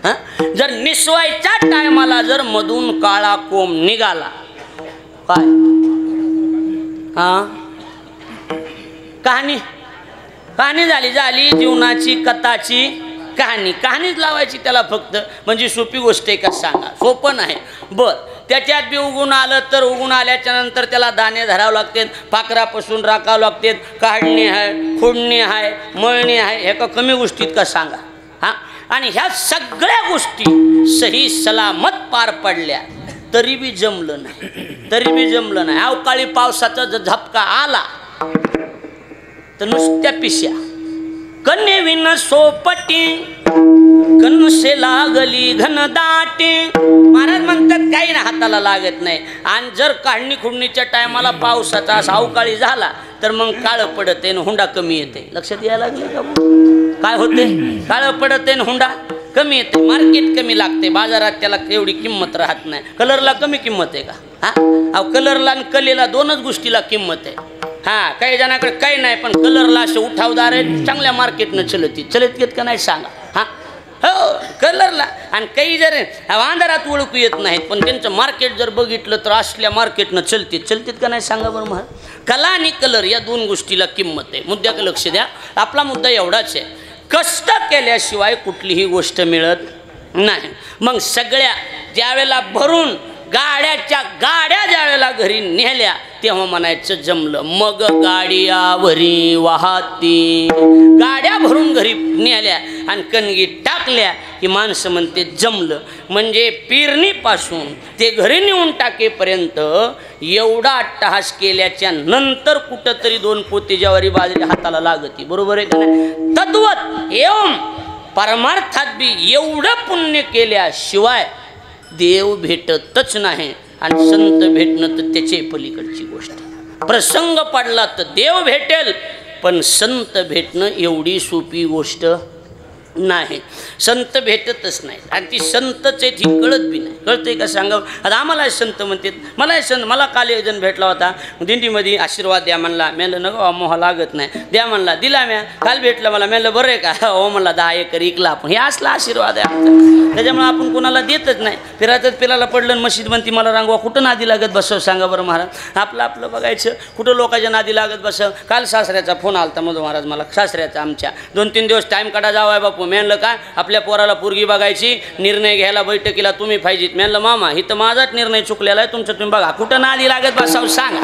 S1: हां जर निस्वायच्या टायमाला जर मधून काळा कोंब निघाला काय हां कहाणी झाली जीवनाची कथाची कहाणीच लावायची त्याला फक्त. म्हणजे सोपी गोष्ट आहे का सांगा. सोपं नाही. बर त्याच्यात बी उगून आलं तर उगून आल्याच्या नंतर त्याला दाणे धरावं लागतात. पाखरापासून राखावं लागतात. काढणी आहे खोडणी आहे मळणी आहे. ह्या का कमी गोष्टीत का सांगा. हां आणि ह्या सगळ्या गोष्टी सही सलामत पार पडल्या तरी बी जमलं नाही. अवकाळी पावसाचा जर झपका आला तर नुसत्या पिश्या. कन्यविन सोपटी कनसे लागली घनदाटी. महाराज म्हणतात काही ना हाताला लागत नाही. आणि जर काढणी खुडणीच्या टायमाला पावसाचा असा अवकाळी झाला तर मग काळं पडते आणि हुंडा कमी येते. लक्षात यायला लागले का. काय होते काळं पडते आणि हुंडा कमी येते. मार्केट कमी लागते. बाजारात त्याला एवढी किंमत राहत नाही. कलरला कमी किंमत आहे का. हा कलरला आणि कलेला दोनच गोष्टीला किंमत आहे. हां काही जणाकडे काही नाही पण कलरला असे उठावदार आहे. चांगल्या मार्केटनं चलत घेत का नाही सांगा. हां हो कलरला. आणि काही जर अंधारात ओळखू येत नाहीत पण त्यांचं मार्केट जर बघितलं तर असल्या मार्केटनं चलतीत का नाही सांगा बरं. महाराज कला आणि कलर या दोन गोष्टीला किंमत आहे. मुद्द्याकडे लक्ष द्या. आपला मुद्दा एवढाच आहे कष्ट केल्याशिवाय कुठलीही गोष्ट मिळत नाही. मग सगळ्या ज्यावेळेला भरून गाड्या ज्यावेळेला घरी नेल्या तेव्हा म्हणायचं जमलं. मग गाड्यावरी वाहती. गाड्या भरून घरी नेल्या आणि कणगी टाकल्या की माणसं म्हणते जमलं. म्हणजे पेरणीपासून ते घरी नेऊन टाकेपर्यंत एवढा अट्टहास केल्याच्या नंतर कुठंतरी 2 पोते ज्वारी बाजरी हाताला लागती. बरोबर आहे का नाही. तद्वत एवं परमार्थात बी एवढं पुण्य केल्याशिवाय देव भेटतच नाही. आणि संत भेटणं तर त्याचे पलीकडची गोष्ट. प्रसंग पडला तर देव भेटेल पण संत भेटणं एवढी सोपी गोष्ट नाही. संत भेटतच नाही. आणि ती संतच आहेत ही कळत बी नाही. कळतंय का सांगावं. आता आम्हाला संत म्हणतात. मला काल एक जण भेटला होता दिंडीमध्ये. आशीर्वाद द्या म्हणला. म्हणलं नको मोह लागत नाही. द्या म्हणला. दिला म्या. काल भेटलं मला. म्हणलं बरं आहे का. हो म्हणला 10 एकर इकला आपण. हे असला आशीर्वाद आहे आमचा. त्याच्यामुळे आपण कोणाला देतच नाही. फिरायचंच पिलाला पडलं मशीद म्हणती मला रांगवा. कुठं नादी लागत बसव सांगा बरं महाराज. आपलं बघायचं. कुठं लोकांच्या नादी लागत बसव. काल सासऱ्याचा फोन आलता मधू महाराज मला. सासऱ्याचा आमच्या 2-3 दिवस टाईम काढा जावाय बापू. म्हणलं का आपल्या पोराला पोरगी बघायची. निर्णय घ्यायला बैठकीला तुम्ही पाहिजेत. म्हणलं मामा ही तर माझाच निर्णय चुकलेला आहे. तुमचं तुम्ही बघा. कुठं नादी लागत बसावं सांगा.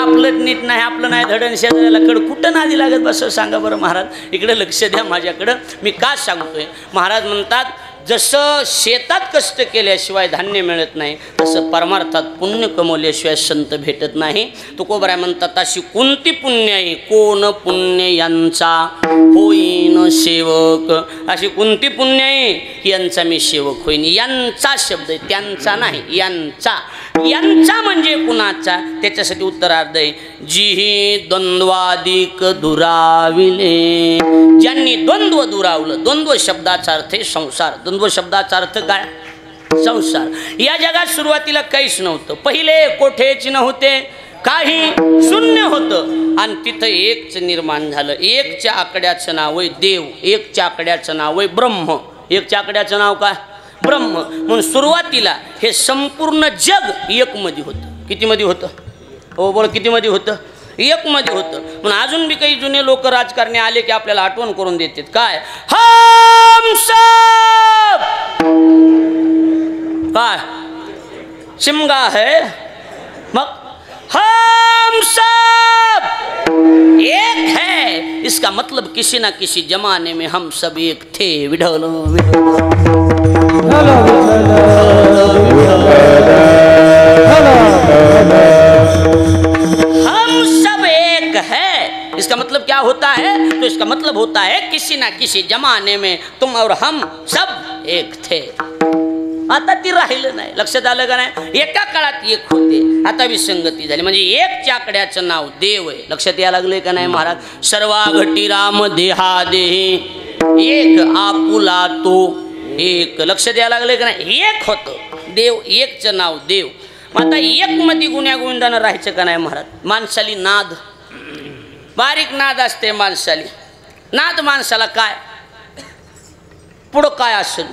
S1: आपलं नीट नाही आपलं नाही धडण शेजाऱ्याला कुठं नादी लागत बसावं सांगा बरं महाराज. इकडे लक्ष द्या माझ्याकडं. मी का सांगतोय. महाराज म्हणतात जसं शेतात कष्ट केल्याशिवाय धान्य मिळत नाही तसं परमार्थात पुण्य कमवल्याशिवाय संत भेटत नाही. तुकोबराय म्हणतात अशी कोणती पुण्य आहे कोण पुण्य यांचा होईन सेवक. अशी कोणती पुण्य आहे की यांचा मी सेवक होईन. यांचा शब्द आहे त्यांचा नाही. यांचा म्हणजे कुणाचा. त्याच्यासाठी उत्तरार्ध आहे जी द्वंद्वादिक दुराविले. ज्यांनी द्वंद्व दुरावलं. द्वंद्व शब्दाचा अर्थ आहे संसार. द्वंद्व शब्दाचा अर्थ काय संसार. या जगात सुरुवातीला काहीच नव्हतं. पहिले कोठेच नव्हते. काही शून्य होतं आणि तिथं एकच निर्माण झालं. एकच्या आकड्याचं नाव आहे देव. एकच्या आकड्याचं नाव आहे ब्रह्म. एकच्या आकड्याचं नाव काय ब्रह्म. म्हणून सुरुवातीला हे संपूर्ण जग एकमध्ये होतं. कितीमध्ये होतं हो बोल कितीमध्ये होतं एकमध्ये होतं. म्हणून अजून बी काही जुने लोक राजकारणी आले की आपल्याला आठवण करून देतात काय हम सब काय शिमगा है. मग हम सब एक है इसका मतलब किसी ना किसी जमाने में हम सब एक थे. विठल हम सब एक है. इसका मतलब क्या होता है. तो इसका मतलब होता है किसी ना किसी जमाने में तुम और हम सब एक थे. आता ती राहिलं नाही. लक्षात आलं का नाही. एका काळात एक होते आता विसंगती झाली. म्हणजे एकच्या आकड्याचं नाव देव आहे. लक्षात यायला लागलंय का नाही महाराज. सर्वा घटी राम देहा देही एक आपुला तो एक. लक्षात यायला लागलंय का नाही. एक होतं देव. एकचं नाव देव. आता एक मध्ये गुण्या गोविंदानं राहायचं का नाही महाराज? माणसाली नाद, बारीक नाद असते माणसाली. नाद माणसाला काय पुढं काय असेल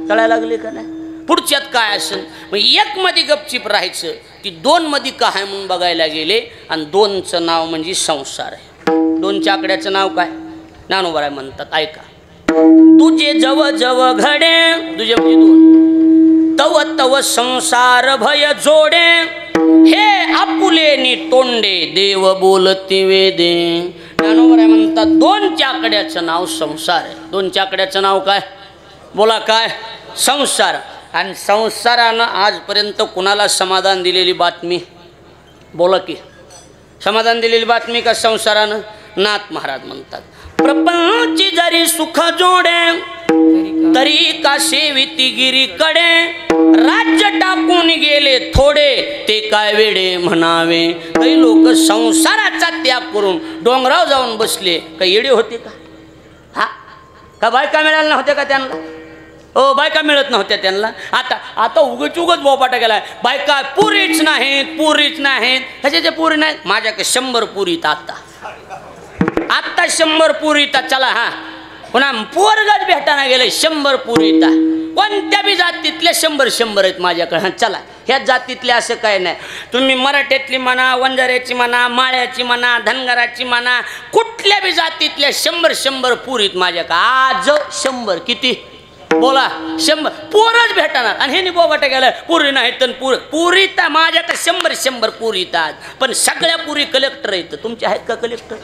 S1: कळायला लागले का नाही? पुढच्यात काय असेल. मग एक मध्ये गपचिप राहायचं. ती दोन मध्ये काय म्हणून बघायला गेले आणि दोनचं नाव म्हणजे संसार आहे. दोनच्या आकड्याचं नाव काय? ज्ञानोबा म्हणतात, ऐका. तुझे जव जव घडे, तुझे म्हणजे दोन, तव तव संसार भय जोडे, हे आपुले नि तोंडे देव बोलती वेदे. ज्ञानोबा म्हणतात दोनच्या आकड्याचं नाव संसार आहे. दोनच्या आकड्याचं नाव काय? बोला काय? संसार. आणि संसारानं आजपर्यंत कुणाला समाधान दिलेली बातमी? बोला की समाधान दिलेली बातमी का संसारानं? नाथ महाराज म्हणतात, प्रपंची जरी सुख जोडे, तरी का सेविती गिरीकडे, राज्य टाकून गेले थोडे, ते काय वेडे म्हणावे. काही लोक संसाराचा त्याग करून डोंगराव जाऊन बसले. काही येडे होते का? हा का बायका मिळाल्या नव्हत्या का त्यांना? हो, बायका मिळत नव्हत्या त्यांना. आता उगच बोपाटा गेलाय. बायका पुरीच नाहीत, पुरीच नाहीत. ह्याच्या पुरी नाहीत. माझ्याकडे 100 पुरीत आता 100 पुरीत. चला हा पुन्हा पोरगच भेटायला गेले 100 पुरीत. कोणत्या बी जातीतल्या 100 आहेत माझ्याकडे. हां चला, ह्या जातीतले असं काय नाही. तुम्ही मराठ्यातली म्हणा, वंजाऱ्याची म्हणा, माळ्याची म्हणा, धनगराची म्हणा, कुठल्या बी जातीतल्या 100 पुरीत माझ्याकडे. आज 100 किती बोला? 100 पोरच भेटणार. आणि हे बोबाटा गेलं पुरी नाही तर पुरी तर माझ्याकडे 100 पुरी येतात. पण सगळ्या पुरी कलेक्टर आहेत. तुमचे आहेत का कलेक्टर?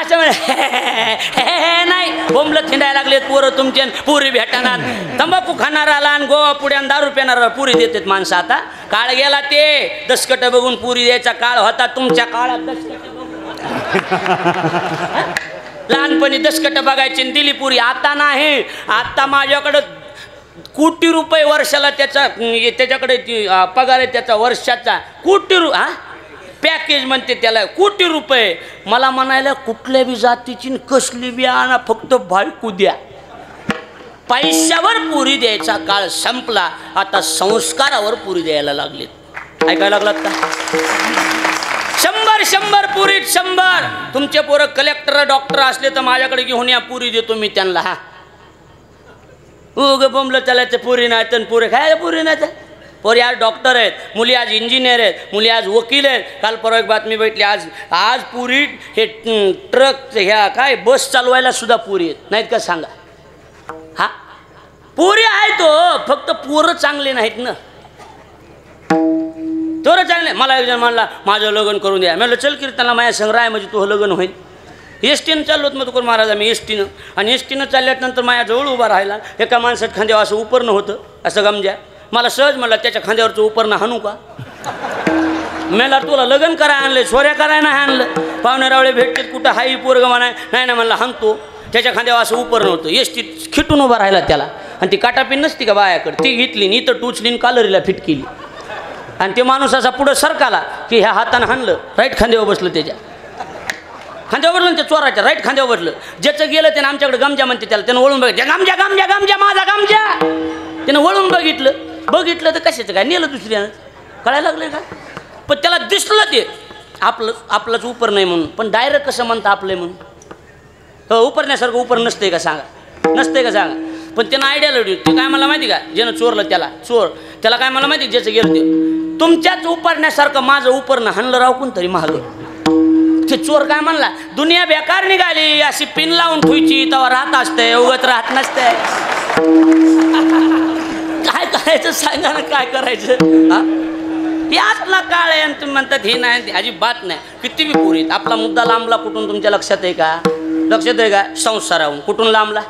S1: असं म्हणे नाही, बोंबलं थिंडायला लागलेत पोरं तुमचे. पुरी भेटणार. तंबाखू खाणाराला आणि गोवा पुढ्या दारू पिणारा पुरी देतात माणसं. आता काळ गेला ते दसकट बघून पुरी द्यायचा काळ होता. तुमच्या काळात दसकट लहानपणी दसकट बघायची दिली पुरी. आता नाही. आता माझ्याकडं कोटी रुपये वर्षाला त्याच्याकडे पगार आहे त्याचा वर्षाचा. कोटी पॅकेज म्हणते त्याला, कोटी रुपये. मला म्हणायला कुठल्या बी जातीची कसली बी आणा, फक्त बायको द्या. पैशावर पुरी द्यायचा काळ संपला. आता संस्कारावर पुरी द्यायला लागलेत. ऐकायला लागलात का? 100 पुरीत 100. तुमचे पोरं कलेक्टर डॉक्टर असले तर माझ्याकडे घेऊन या, पुरी देतो मी त्यांना. हा उग बोंबलं चालायचं पुरी नाही तर पुरे काय पुरी नाही तर पोरी आज डॉक्टर आहेत, मुली आज इंजिनियर आहेत, मुली आज वकील आहेत. काल परवा एक बातमी भेटली, आज पुरी हे ट्रक ह्या काय बस चालवायला सुद्धा पुरी आहेत. नाहीत का सांगा? हा पुरी आहे तो, फक्त पोरं चांगले नाहीत ना. तोरं चांगले. मला एक जण म्हणला माझं लग्न करून द्या. म्हणलं चल कीर्तनला माझ्या संग राय म्हणजे तुझं लग्न होईल. एस टीनं चाललो होत मग महाराज आम्ही एस टीनं. आणि एस टीनं चालल्यानंतर माझ्याजवळ उभा राहिला. एका माणसात खांद्यावर असं उपरणं होतं, असं गमज्या. मला सहज म्हणला त्याच्या खांद्यावरचं उपरणं हाणू का? मला तुला लग्न करायला आणलं, सोऱ्या करायला नाही आणलं. पाहुणे रावळे भेटतात कुठं हाई पोरग म्हणाय नाही ना म्हणला हाणतो. त्याच्या खांद्यावर असं उपरणं होतं. एस टी खिटून उभा राहिला त्याला. आणि ती काटापिन नसती का बायाकडे, ती घेतली आणि इथं टुचलीन कालरीला फिट केली. आणि ते माणूस असा पुढं सरकाला की ह्या हातानं हाणलं, राईट खांद्यावर बसलं. त्याच्या खांद्यावर बसलं, त्या चोराच्या राईट खांद्यावर बसलं. ज्याचं गेलं त्यानं आमच्याकडे गमजा म्हणते त्याला. त्यानं वळून बघितलं, गमजा गमजा गमजा माझा गमजा. त्यानं वळून बघितलं तर कशाचं काय नेलं दुसऱ्यानं. कळायला लागलं का? पण त्याला दिसलं ते आपलंच उपर नाही म्हणून. पण डायरेक्ट कसं म्हणतं आपलं म्हणून? हो, उपरण्यासारखं उपर नसतंय का सांगा? नसतंय का सांगा? पण त्यानं आयडिया लढली. ते काय मला माहिती का, ज्यानं चोरलं त्याला काय मला माहिती, ज्याचं गेलं ते. तुमच्याच उपरण्यासारखं माझं उपरणं हाणलं राव कोणतरी महाग. ते चोर काय म्हणला, दुनिया बेकार निघाली, अशी पिन लावून ठेवायची तेव्हा राहत असते, उगत राहत नसते. काय करायचं सांगा ना, काय करायचं? यातला काळ आहे आणि तुम्ही म्हणतात हे नाही, अजिबात नाही. किती बी पुरीत. आपला मुद्दा लांबला कुठून तुमच्या लक्षात आहे का? लक्षात आहे का? संसाराहून कुठून लांबला?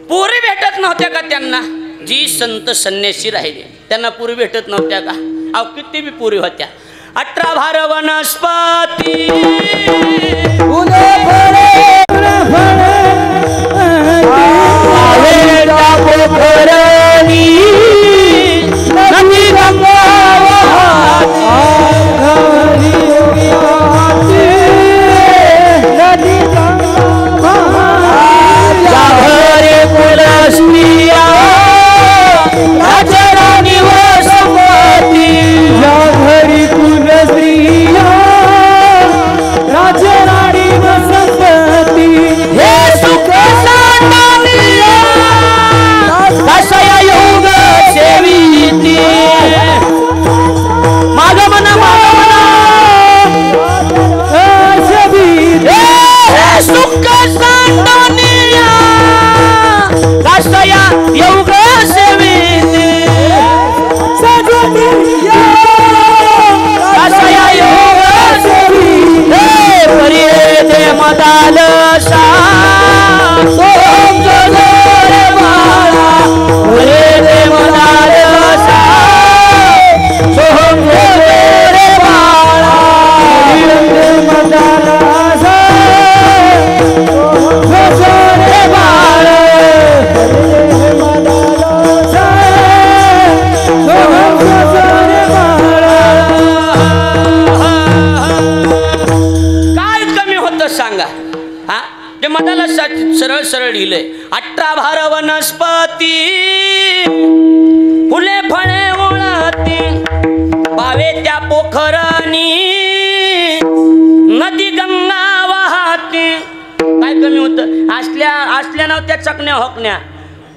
S1: पुरी भेटत नव्हत्या का त्यांना? जी संत संन्यासी राहिले त्यांना पुरी भेटत नव्हत्या का? अहो किती बी पुरी होत्या. 18 भार वनस्पती
S2: बसा सोहम जो रे बाळा रे रे मनाले बसा सोहम जो रे बाळा रे मनाले बसा सोहम जो रे बाळा रे मनाले बसा सोहम जो रे बाळा.
S1: काय कमी होतं सांगा हा ते मनाला सरळ सरळ लिहिलंय 18 भार वनस्पती फुले फळे ओळती पावे त्या पोखरणी नदी गंगा वाहती. काय कमी होतं असल्या नव्हत्या चकण्या होकण्या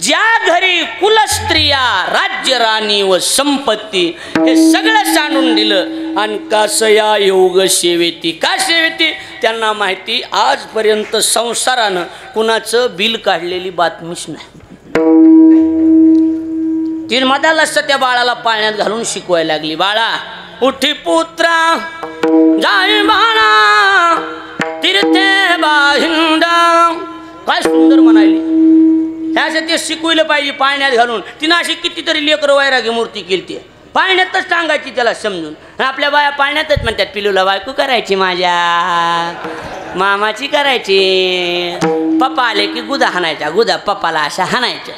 S1: ज्या घरी कुलस्त्रिया राज्य राणी व संपत्ती हे सगळं सांडून दिलं आणि कासया योग सेवेती का सेवेती त्यांना माहिती आजपर्यंत संसारानं कुणाचं बिल काढलेली बातमीच नाही. ती मदाला त्या बाळाला पाळण्यात घालून शिकवायला लागली बाळा उठी पुत्रा जाई बाळा तीर्थे बाहिंदा. काय सुंदर म्हणाली ह्याचं ते शिकवलं पाहिजे पाळण्यात घालून. तिनं अशी कितीतरी लेकरं वैरागी मूर्ती केली ती पाळण्यातच टांगायची त्याला समजून. आपल्या बाया पाळण्यातच म्हणतात पिलूला बायको करायची माझ्या मामाची करायची. पप्पा आले की गुदा हाणायचा गुदा पप्पाला अशा हाणायच्या.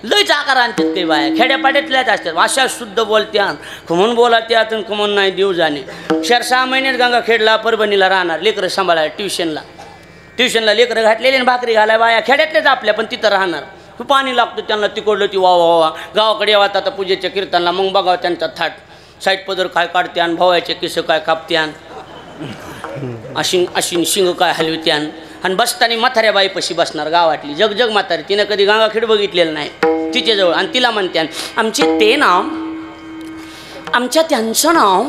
S1: लयच आकार आणतात काही बाया खेड्यापाड्यातल्याच असतात अशा शुद्ध बोलत्यात खमून बोलात्यात खमून नाही देऊ जाणे. 4-6 महिन्यात गंगा खेडला परभणीला राहणार लेकरं सांभाळायला ट्युशनला लेकरं घातलेली भाकरी घालाय बाया खेड्यातलेच आपल्या पण तिथं राहणार. पाणी लागतं त्यांना तिकडलं ती वा वा गावाकडे येवात आता पूजेच्या कीर्तनला मग बघावं त्यांचा थाट साईट पदर काय काढत्यान भावायचे किस काय कापत्यान अशीन शिंग काय हलवित्यान आणि बसताना म्हाताऱ्या बाईपाशी बसणार गावातली जग म्हातारी तिनं कधी गंगाखेड बघितलेलं नाही तिच्याजवळ आणि तिला म्हणत्यान आमचे ते नाव आमच्या त्यांचं नाव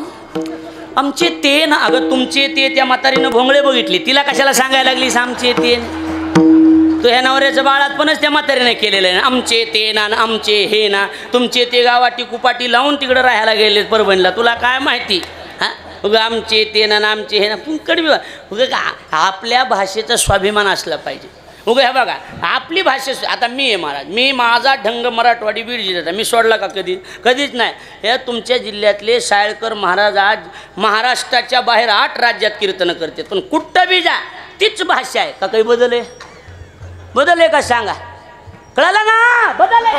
S1: आमचे ते ना. अगं तुमचे ते त्या म्हातारीनं भोंगळे बघितले तिला कशाला सांगायला लागलीस आमचे ते. तो ह्या नवऱ्याचं बाळात पणच त्या म्हातारीने केलेलं आहे आमचे ते ना आमचे हे ना तुमचे ते गावाटी कुपाटी लावून तिकडं राहायला गेले परभणीला तुला काय माहिती हां उगा आमचे ते ना आमचे हे ना कडवी उगा आपल्या भाषेचा स्वाभिमान असला पाहिजे. उगा हे बघा आपली भाषा आता मी आहे महाराज मी माझा ढंग मराठवाडी बीड जिल्ह्याचा मी सोडला का कधीच नाही. हे तुमच्या जिल्ह्यातले साळकर महाराज आज महाराष्ट्राच्या बाहेर 8 राज्यात कीर्तन करते पण कुठं बी जा तीच भाषा आहे का काही बदलले का सांगा कळालं ना बदलले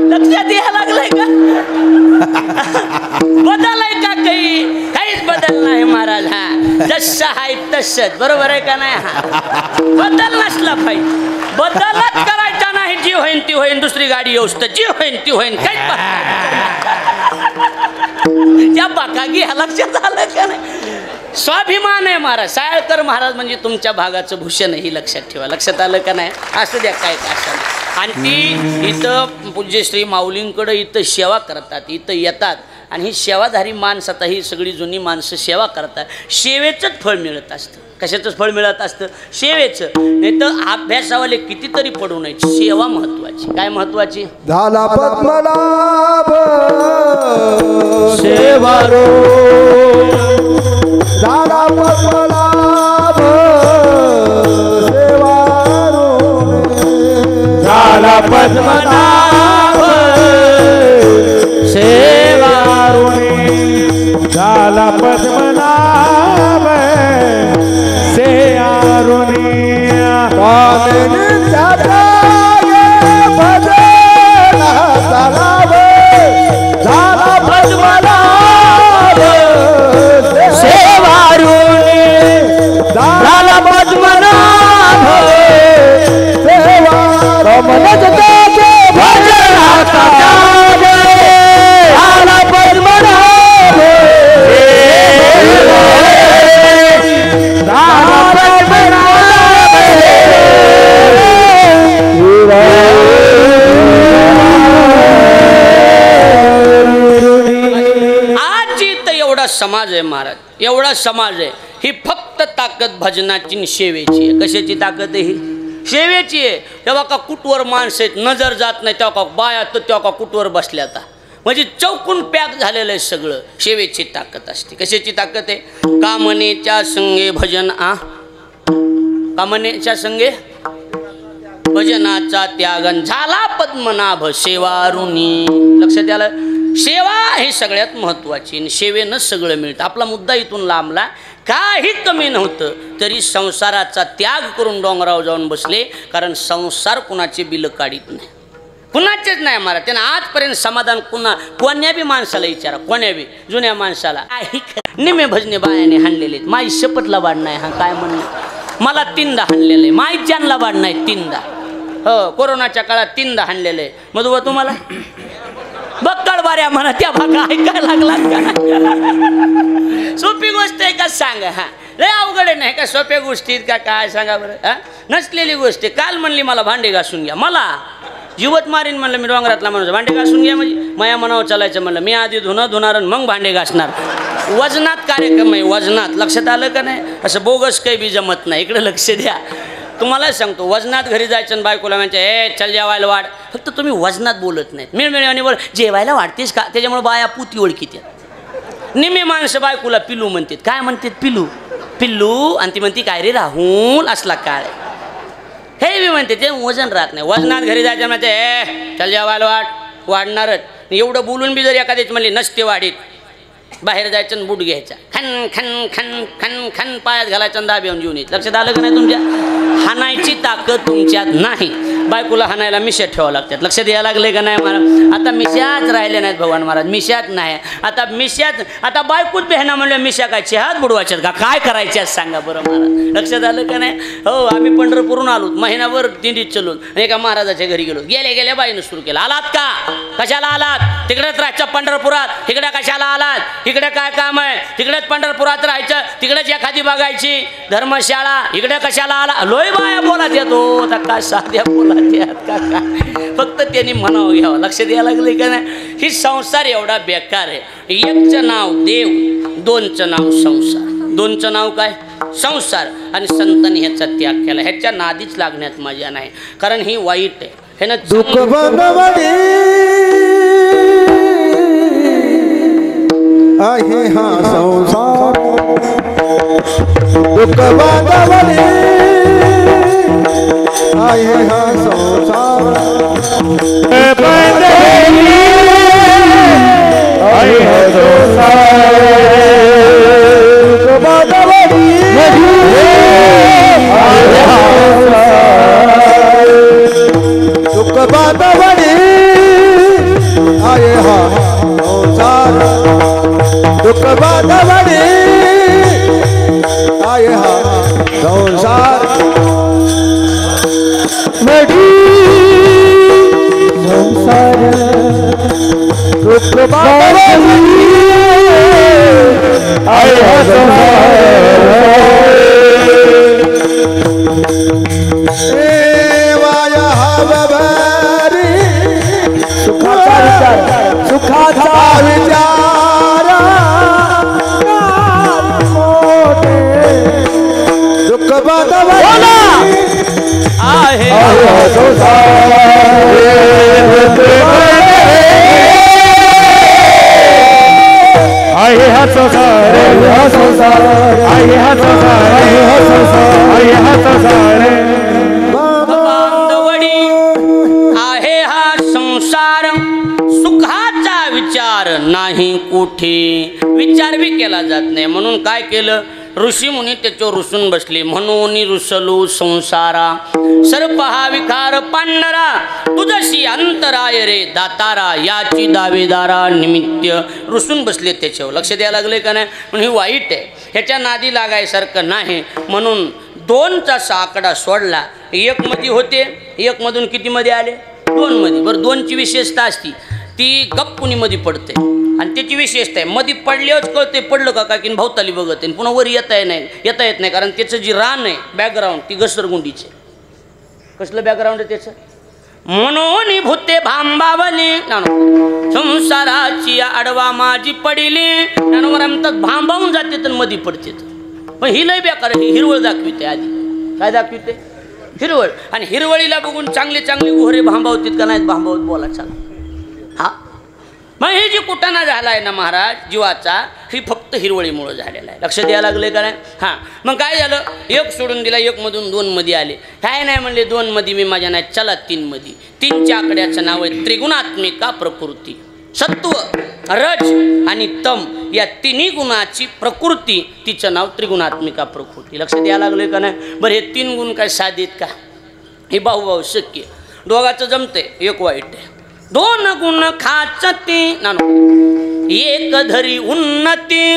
S1: लक्षात यायला लागलंय का बदलय का काहीच बदल नाही महाराज. हा जसं आहे तसंच बरोबर आहे का नाही. हा बदल नसला पाहिजे बदलच करायचा नाही जी होईन ती होईन दुसरी गाडी येऊस तर जी होईन ती होईन काही त्या बाकागी ह्या लक्षात आलं का नाही. स्वाभिमान आहे महाराज साळकर महाराज म्हणजे तुमच्या भागाचं भूषण ही लक्षात ठेवा. लक्षात आलं का नाही असं द्या काय का असं नाही. आणि ती इथं पूज्यश्री माऊलींकडं इथं सेवा करतात इथं येतात आणि ही सेवाधारी माणसं आता ही सगळी जुनी माणसं सेवा करतात. सेवेचंच फळ मिळत असतं. कशाचंच फळ मिळत असतं सेवेचं. नाही तर अभ्यासावाले कितीतरी पडू नये सेवा महत्वाची. काय महत्वाची
S3: झाला पद्मनाभ
S2: सेवा रो
S3: झाला पद्मनाभ सेवा झाला पद्मनाभ
S2: सेवा
S3: झाला पद्मनाभ सेवा
S1: समाज आहे महाराज, एवढा समाज आहे. ही फक्त ताकद भजनाची आणि सेवेची आहे. कशाची ताकद आहे ही? सेवेची आहे. तेव्हा का कुटवर माणसं आहेत, नजर जात नाही तेव्हा का बाया तर तेव्हा का कुटवर बसल्या आता म्हणजे चौकून पॅक झालेलं आहे सगळं. सेवेची ताकद असते. कशाची ताकद आहे? कामनेच्या संगे भजन कामनेच्या संगे भजनाचा त्यागन झाला पद्मनाभ सेवारुणी. लक्षात आलं? सेवा ही सगळ्यात महत्त्वाची आणि सेवेनं सगळं मिळतं. आपला मुद्दा इथून लांबला. काही कमी नव्हतं तरी संसाराचा त्याग करून डोंगरावर जाऊन बसले. कारण संसार कुणाचे बिल काढीत नाही, कुणाचेच नाही महाराज. त्यानं आजपर्यंत समाधान कोण्या बी माणसाला विचारा, कोण्या बी जुन्या माणसाला. निमे भजने बायाने हाणलेले. माझी शपथला वाढ नाही. हा काय म्हणणं? मला 3दा हाणलेलं आहे. माहीत जानला वाढ नाही 3दा. हो, कोरोनाच्या काळात 3दा हाणलेलं आहे. मधुबा तुम्हाला बक्कळ बाऱ्या म्हणा त्या भागा ऐकायला लागला का? सोपी गोष्ट आहे का सांगा? हा लय अवघड नाही का? सोप्या गोष्टीत का काय सांगा बरं? हा नसलेली गोष्ट. काल म्हणली मला भांडे घासून घ्या. मला जीवत मारीन म्हणलं. मी डोंगरातला माणूस. भांडे घासून घ्या म्हणजे माया मनावर चालायचं म्हणलं. मी आधी धुणार मग भांडे घासणार. वजनात कार्यक्रम आहे, वजनात. लक्षात आलं का नाही? असं बोगस काही बी जमत नाही. इकडे लक्ष द्या. तुम्हाला सांगतो, वजनात घरी जायचं आणि बायकोला म्हणजे चल जेवायला वाढ. फक्त तुम्ही वजनात बोलत नाहीत. मिळमिळवानी बोल जेवायला वाढतेस का? त्याच्यामुळे बाया पुती ओळखीत. निम्मे माणसं बायकोला पिलू म्हणतात. काय म्हणतात? पिलू पिल्लू. आणि ती म्हणते काय रे राहुल असला काळ. हे बी म्हणते ते वजन राहत नाही. वजनात घरी जायचं म्हणजे चल जेवायला वाढणारच. एवढं बोलून बी जर एखाद्याची म्हणली नसते वाढीत. बाहेर जायचं आणि बूट घ्यायचा. खन खन खन खन खन पायात घालायचं आणि दाब्यावून घेऊन येत. लक्षात आलं का नाही? तुमच्या हाणायची ताकद तुमच्यात नाही. बायकोला हाणायला मिशात ठेवावं लागतात. लक्षात यायला लागले का नाही महाराज? आता मिशाच राहिले नाहीत भगवान महाराज. मिशात नाही. आता मिशात आता बायकोच बहिणा म्हणलं मिशा काय चेहात बुडवायच्यात का? काय करायच्यात सांगा बरं महाराज? लक्षात आलं का नाही? हो, आम्ही पंढरपूरून आलो. महिनाभर दिंडीत चलून एका महाराजाच्या घरी गेलो. गेल्या बाईनं सुरू केलं. आलात का? कशाला आलात? तिकडेच राहायचं पंढरपुरात. तिकडे कशाला आलात? तिकडे काय काम आहे? तिकडेच पंढरपुरात राहायचं. तिकडेच एखादी बघायची धर्मशाळा. इकडे कशाला आला? लोय बाया बोलात येतो. आता काय साध्या बोलात यात का काय? फक्त त्यांनी म्हणावं घ्यावं. लक्ष द्यायला लागले का नाही? ही संसार एवढा बेकार आहे. एकचं नाव देव, दोनचं नाव संसार. दोनचं नाव काय? संसार. आणि संतांनी ह्याचा त्याग केला. ह्याच्या नादीच लागण्यात मजा नाही. कारण ही वाईट आहे. हे ना
S3: दुःख बंधवडी आहे हा संसार. दुःख बंधवडी आहे हा संसार. आहे हा संसार. दुःख बंधवडी आहे हा संसार. दुःख बांधवडी आहे हा संसार. दुःख बांधवडी आहे हा संसार. संसार दुःख बांधवडी आहे हा संसार. सुखाचा विचार दुःख बांधवडी आहे हा संसार. आहे हा संसार. आहे हा संसार. आहे हा संसार.
S1: बांधवडी आहे हा संसार. सुखाचा विचार नाही कुठे. विचार बी केला जात नाही. म्हणून काय केलं? ऋषी मुनी त्याच्यावर रुसून बसले. म्हणून रुसलो संसारा. सर्प हा विकार पांढरा तुझशी अंतराय रे दातारा. याची दावेदारा निमित्त रुसून बसले त्याच्यावर. लक्ष द्यायला लागले का नाही? म्हणून ही वाईट आहे. ह्याच्या नादी लागायसारखं नाही. म्हणून 2चा आकडा सोडला. 1 मध्ये होते. 1 मधून किती मध्ये आले? 2 मध्ये. बरं 2ची विशेषता असती ती गप्पुनीमध्ये पडते. आणि त्याची विशेषता आहे मध्ये पडल्यावरच कळते पडलं का की भवताली बघत आहे. पुन्हा वर येता येत नाही. कारण त्याचं जी रान आहे बॅकग्राऊंड ती घसरगुंडीचे. कसलं बॅकग्राऊंड आहे त्याचं? म्हणून भूते भांबावली संसाराची आडवा माझी पडिली. म्हणतात भांबावून जाते तर मध्ये पडते. पण ही लय बेकार. ही हिरवळ दाखविते. आधी काय दाखविते? हिरवळ. आणि हिरवळीला बघून चांगले चांगले गोहरे भांबावतात का नाहीत? भांबावत बोला चला. हा मग हे जे कुटाणा झाला आहे ना महाराज जीवाचा, ही फक्त हिरवळीमुळं झालेला आहे. लक्ष द्यायला लागले का नाही? हां, मग काय झालं, एक सोडून दिला, एक मधून 2 मध्ये आले. काय नाही म्हणले 2 मध्ये मी माझ्या नाही, चला 3 मध्ये. 3च्या आकड्याचं नाव आहे त्रिगुणात्मिका प्रकृती. सत्व, रज आणि तम या तिन्ही गुणाची प्रकृती, तिचं नाव त्रिगुणात्मिका प्रकृती. लक्ष द्यायला लागले का नाही? बरं, हे 3 गुण काय साधेत का? हे भाऊ शक्य, दोघाचं जमते, एक वाईट आहे. 2 गुण खाचती एक धरी उन्नती.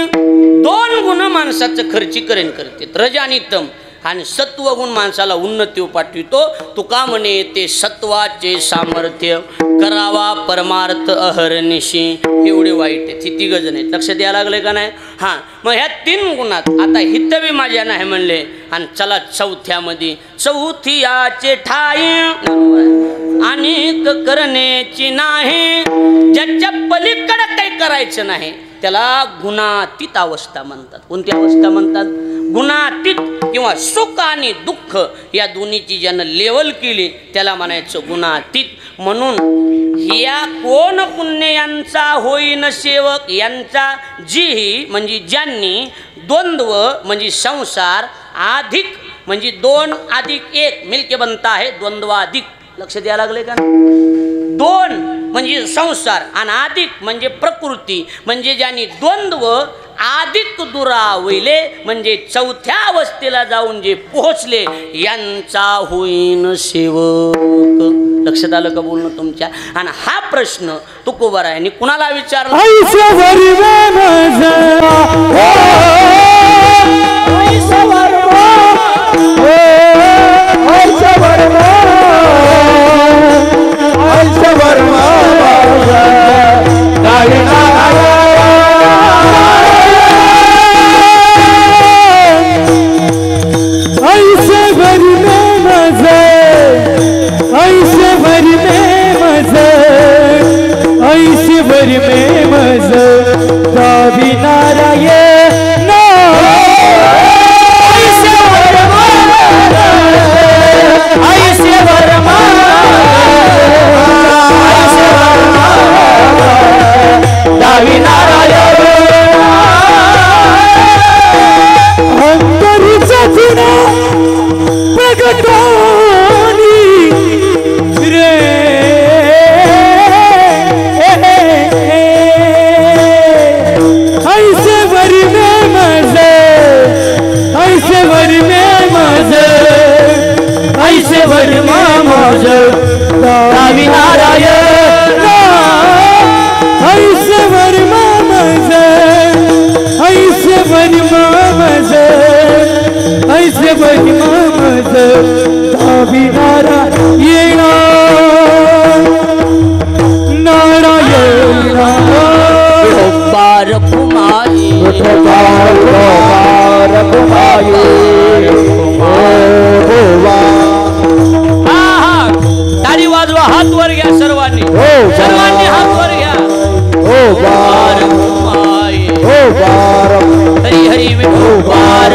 S1: 2 गुण माणसाचं खर्ची करेन करते, रज आणि तम. आणि सत्व गुण माणसाला उन्नती पाठवितो. तुका म्हणे ते सत्वाचे सामर्थ्य करावा परमार्थ अहर्निशी. एवढे वाईट आहेत, ही 3 जण आहेत. लक्ष द्यायला लागले का नाही? हां, मग ह्या 3 गुणात आता हितवी माझ्या नाही म्हणले. आणि चला 4थ्यामध्ये, चौथियाचे ठाई अनेक करण्याची नाही. ज्याच्या पलीकडे काही करायचं नाही त्याला गुणातीत अवस्था म्हणतात. कोणती अवस्था म्हणतात? गुणातीत किंवा सुख आणि दुःख या दोन्हीची ज्यानं लेवल केली त्याला म्हणायचं गुणातीत. म्हणून या कोण पुण्य यांचा होईन सेवक, यांचा जी म्हणजे ज्यांनी द्वंद्व म्हणजे संसार, अधिक म्हणजे 2 अधिक 1 मिलके बनता आहे द्वंद्व अधिक. लक्ष द्यायला लागले का? 2 म्हणजे संसार आणि अधिक म्हणजे प्रकृती, म्हणजे ज्यांनी द्वंद्व अधिक दुरावले म्हणजे 4थ्या अवस्थेला जाऊन जे पोहोचले यांचा होईन सेवक. लक्षात आलं का बोलणं तुमच्या? आणि हा प्रश्न तुकोबारायांनी कुणाला विचारला? ताली वाजवा, हात वर घ्या सर्वांनी, सर्वांनी हात वर घ्या. हरी हरी विठोबार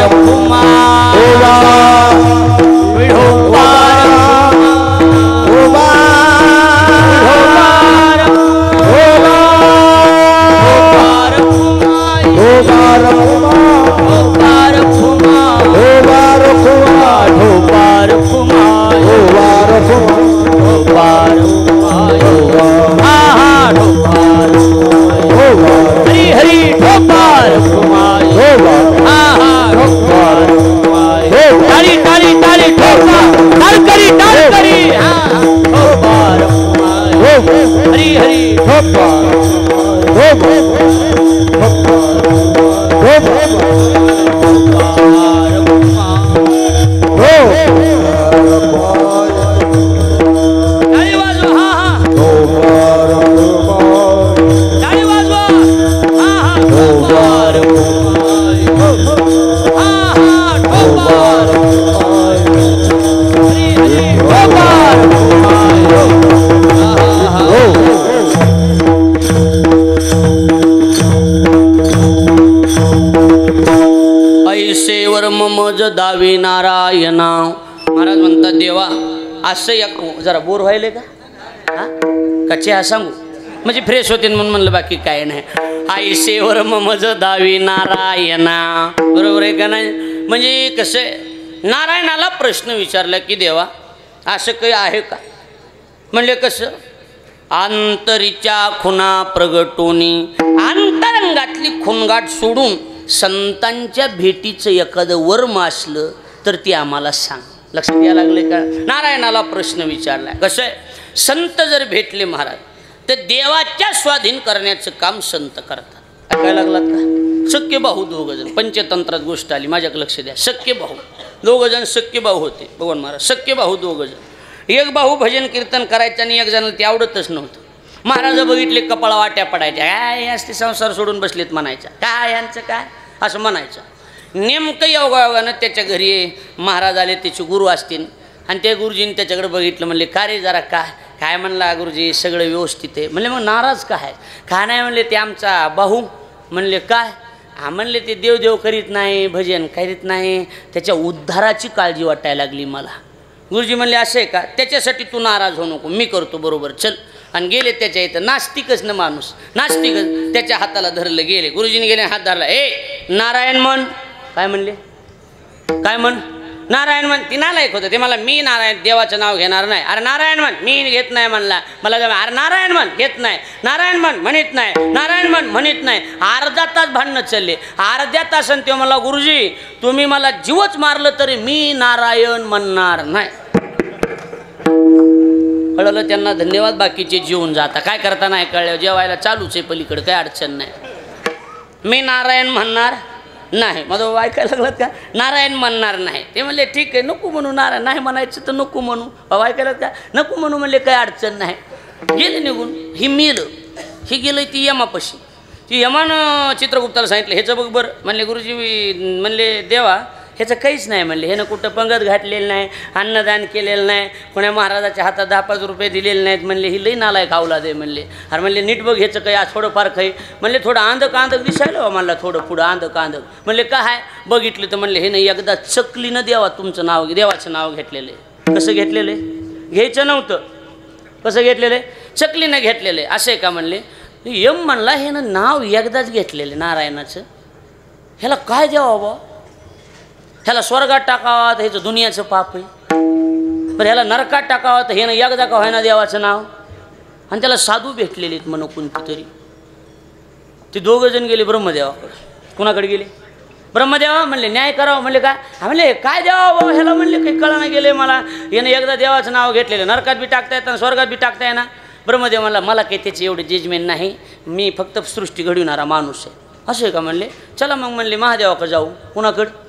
S1: हरी हरी मज दावी नारायणा. महाराज म्हणतात देवा असं एक जरा बोर व्हायले का? हा कच्चे हा सांगू म्हणजे फ्रेश होते म्हणून म्हणलं, बाकी काय नाही. आईसेवर मज दावी नारायणा, बरोबर आहे का नाही? म्हणजे कसं आहे, नारायणाला प्रश्न विचारला की देवा असं काही आहे का? म्हणले कसं? आंतरीच्या खुणा प्रगटोनी, अंतरंगातली खुणगाट सोडून संतांच्या भेटीचं एखादं वर्म असलं तर ती आम्हाला सांग. लक्षात द्यायला लागले का? नारायणाला प्रश्न विचारलाय. कसं आहे, संत जर भेटले महाराज तर देवाच्या स्वाधीन करण्याचं काम संत करतात. ऐकायला लागलात का? सख्य भाऊ दोघंजण, पंचतंत्रात गोष्ट आली, माझ्याकडे लक्ष द्या. सख्य भाऊ दोघंजण सख्य भाऊ होते भगवान महाराज. सख्य भाऊ दोघंजण. एक भाऊ भजन कीर्तन करायचं आणि एक जण ते आवडतच नव्हतं. महाराज बघितले कपाळा वाट्या पडायच्या, काय असते संसार सोडून बसलेत म्हणायच्या, काय यांचं काय असं म्हणायचं. नेमकं योगायोगानं त्याच्या घरी महाराज आले, त्याचे गुरु असतील आणि त्या गुरुजीने त्याच्याकडे बघितलं. म्हणले का रे जरा काय म्हणला गुरुजी सगळं व्यवस्थित आहे. म्हणले मग नाराज काय नाही? म्हणले ते आमचा भाऊ. म्हणले काय? हा म्हणले ते देवदेव करीत नाही, भजन करीत नाही, त्याच्या उद्धाराची काळजी वाटायला लागली मला. गुरुजी म्हणले असं आहे का? त्याच्यासाठी तू नाराज होऊ नको, मी करतो बरोबर, चल. आणि गेले त्याच्या इथं. नास्तिकच ना माणूस, नास्तिकच. त्याच्या हाताला धरलं, गेले गुरुजीने गेले, हात धरला. नारायण म्हण. काय म्हणले? काय म्हण? नारायण म्हण. ती नालायक होतं ते. मला मी नारायण देवाचं नाव घेणार नाही. अरे नारायण म्हण. मी घेत नाही म्हणला. मला अरे नारायण म्हण, घेत नाही. नारायण म्हण, म्हणत नाही. नारायण म्हण, म्हणत नाही. अर्धा तास भांडणं चालले. अर्ध्या तासानं ते मला, गुरुजी तुम्ही मला जीवच मारलं तरी मी नारायण म्हणणार नाही. कळलं त्यांना, धन्यवाद. बाकीचे जीवन जाता काय करता नाही कळलं, जेवायला चालूच आहे पलीकडे, काही अडचण नाही. मी नारायण म्हणणार नाही. माझं ऐकायला लागलात का? नारायण म्हणणार नाही. ते म्हणले ठीक आहे, नको म्हणू नारायण, नाही म्हणायचं तर नको म्हणू. बाबा ऐकायलात का? नको म्हणू. म्हणले काही अडचण नाही. गेले निघून. ही मेलं. ही गेलं ती यमापाशी. ती यमानं चित्रगुप्ताला सांगितलं ह्याचं बघ बरं. म्हणले गुरुजी म्हणले देवा ह्याचं काहीच नाही. म्हणले ह्यानं कुठं पंगत घातलेलं नाही, अन्नदान केलेलं नाही, कोण्या महाराजाच्या हातात 10-5 रुपये दिलेले नाहीत. म्हणले ही लई नालायक आवला दे. म्हणले अरे म्हणले नीट बघ ह्याचं काही आज थोडंफार काही. म्हणले थोडं आंधक दिसायला मला, थोडं पुढं आंधक. म्हणले काय आहे? बघितलं तर म्हणले हे नाही एकदा चकलीनं तुमचं नाव, देवाचं नाव घेतलेलं आहे. कसं घेतलेलं आहे? घ्यायचं नव्हतं. कसं घेतलेलं आहे? चकलीनं घेतलेलं आहे. असं आहे का? म्हणले यम म्हणला हे ना नाव एकदाच घेतलेलं नारायणाचं, ह्याला काय द्यावं बा? ह्याला स्वर्गात टाकावं तर ह्याचं दुनियाचं पाप आहे, पण ह्याला नरकात टाकावं तर हे ना एकदा का व्हायना देवाचं नाव. आणि त्याला साधू भेटलेले आहेत म्हणून कोणती तरी. ते दोघंजण गेले ब्रह्मदेवाकडे. कुणाकडे गेले? ब्रह्मदेवा. म्हणले न्याय करावं. म्हणले काय? म्हणले काय द्यावं बाबा ह्याला? म्हणले काही कळना गेले मला, यानं एकदा देवाचं नाव घेतलेलं, नरकात बी टाकता येतं स्वर्गात बी टाकता येणार. ब्रह्मदेव म्हणला मला काही त्याची एवढी जजमेंट नाही, मी फक्त सृष्टी घडविणारा माणूस आहे. असं आहे का? म्हणले चला मग. म्हणले महादेवाकडे जाऊ. कुणाकडं?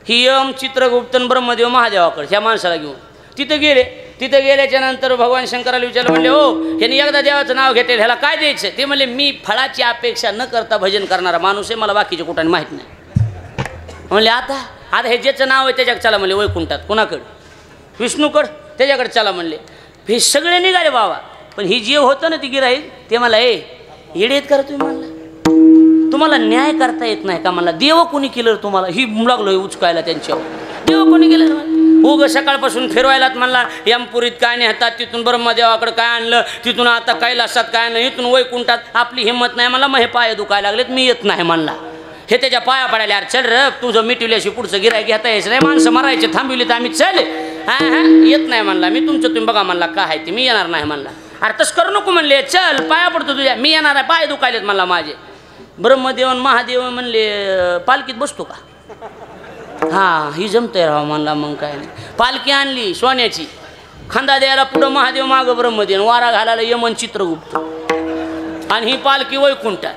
S1: ही यम, चित्रगुप्तन, ब्रह्मदेव महादेवाकडे ह्या माणसाला घेऊन तिथं गेले. तिथं गेल्याच्या नंतर भगवान शंकराला विचारलं. म्हणले हो ह्याने एकदा देवाचं नाव घेतलेलं, ह्याला काय द्यायचं? ते म्हणले मी फळाची अपेक्षा न करता भजन करणारा माणूस आहे, मला बाकीच्या कुठाने माहीत नाही. म्हणले आता हे ज्याचं नाव आहे त्याच्याकडे चला. म्हणले वैकुंठात. कुणाकडं? विष्णूकडं. त्याच्याकडे चला. म्हणले हे सगळे निघाले बाबा, पण ही जे होतं ना ती गिराईक ते मला येडे आहेत करा तुम्ही. म्हणला तुम्हाला न्याय करता येत नाही का? मला देव कोणी केलं तुम्हाला? ही लागलो उचकायला त्यांच्यावर. देव कोणी केलं? उग सकाळपासून फिरवायलात म्हणला. यमपुरीत काय नाही हातात, तिथून ब्रह्मदेवाकडे काय आणलं, तिथून आता कैलासात काय आणलं, इथून वैकुंठात. आपली हिंमत नाही म्हणला. मग हे पाय दुखायला लागलेत, मी येत नाही म्हणला. हे त्याच्या पाया पडायला. अरे चल र, तुझं मिटवल्याशी पुढचं गिरायक घेता यायचं नाही. माणसं मारायचे थांबविले तर आम्ही चल. येत नाही म्हणला. मी तुमचं तुम्ही बघा म्हणला काय आहे ते, मी येणार नाही म्हणला. अरे तसं करू नको म्हणले, चल पाया पडतो तुझ्या, मी येणार आहे, पाय दुखायलेत म्हणला माझे. ब्रह्मदेवन महादेव म्हणले पालखीत बसतो का? हां ही जमतंय राहा म्हणला. मग काय नाही. पालखी आणली सोन्याची, खांदा द्यायला पुढं महादेव, मागं ब्रह्मदेव, वारा घालायला यमन, चित्रगुप्त. आणि ही पालखी वैकुंठात.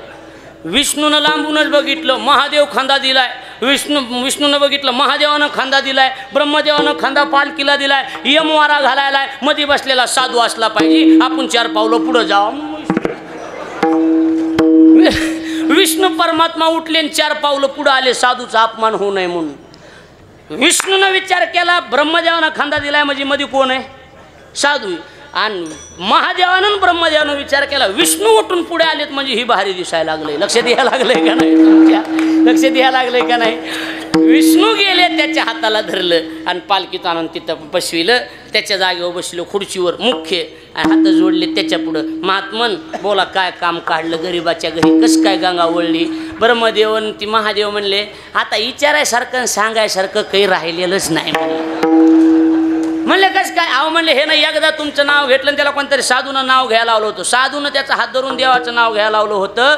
S1: विष्णूनं लांबूनच बघितलं, महादेव खांदा दिलाय. विष्णूनं बघितलं, महादेवानं खांदा दिलाय. ब्रह्मदेवानं खांदा पालखीला दिलाय. यम वारा घालायलाय. मध्ये बसलेला साधू असला पाहिजे, आपण 4 पावलं पुढं जावं. विष्णू परमात्मा उठले 4 पावलं पुढं आले, साधूचा अपमान होऊ नये म्हणून. विष्णूनं विचार केला, ब्रह्मदेवानं खांदा दिलाय म्हणजे मध्ये कोण आहे? साधू. आणि महादेवानं ब्रह्मदेवानं विचार केला, विष्णू उठून पुढे आलेत म्हणजे ही भारी दिसायला लागले. लक्ष द्यायला लागलंय का नाही? तुमच्या लक्ष द्यायला लागलंय का नाही? विष्णू गेले, त्याच्या हाताला धरलं आणि पालखीत आणून तिथं बसविलं. त्याच्या जागेवर बसलं खुर्चीवर. मुख्य हात जोडले त्याच्या पुढं. महात्मन बोला काय काम काढलं गरिबाच्या घरी, कसं काय गंगा वळली. ब्रह्मदेवन ती महादेव म्हणले आता विचारायसारखं सांगायसारखं काही राहिलेलंच नाही म्हणले कसं काय. अहो म्हणले हे ना एकदा तुमचं नाव घेतलं आणि त्याला कोणतरी साधूनं नाव घ्यायला लावलं होतं. साधूनं त्याचं हात धरून देवाचं नाव घ्यायला लावलं होतं.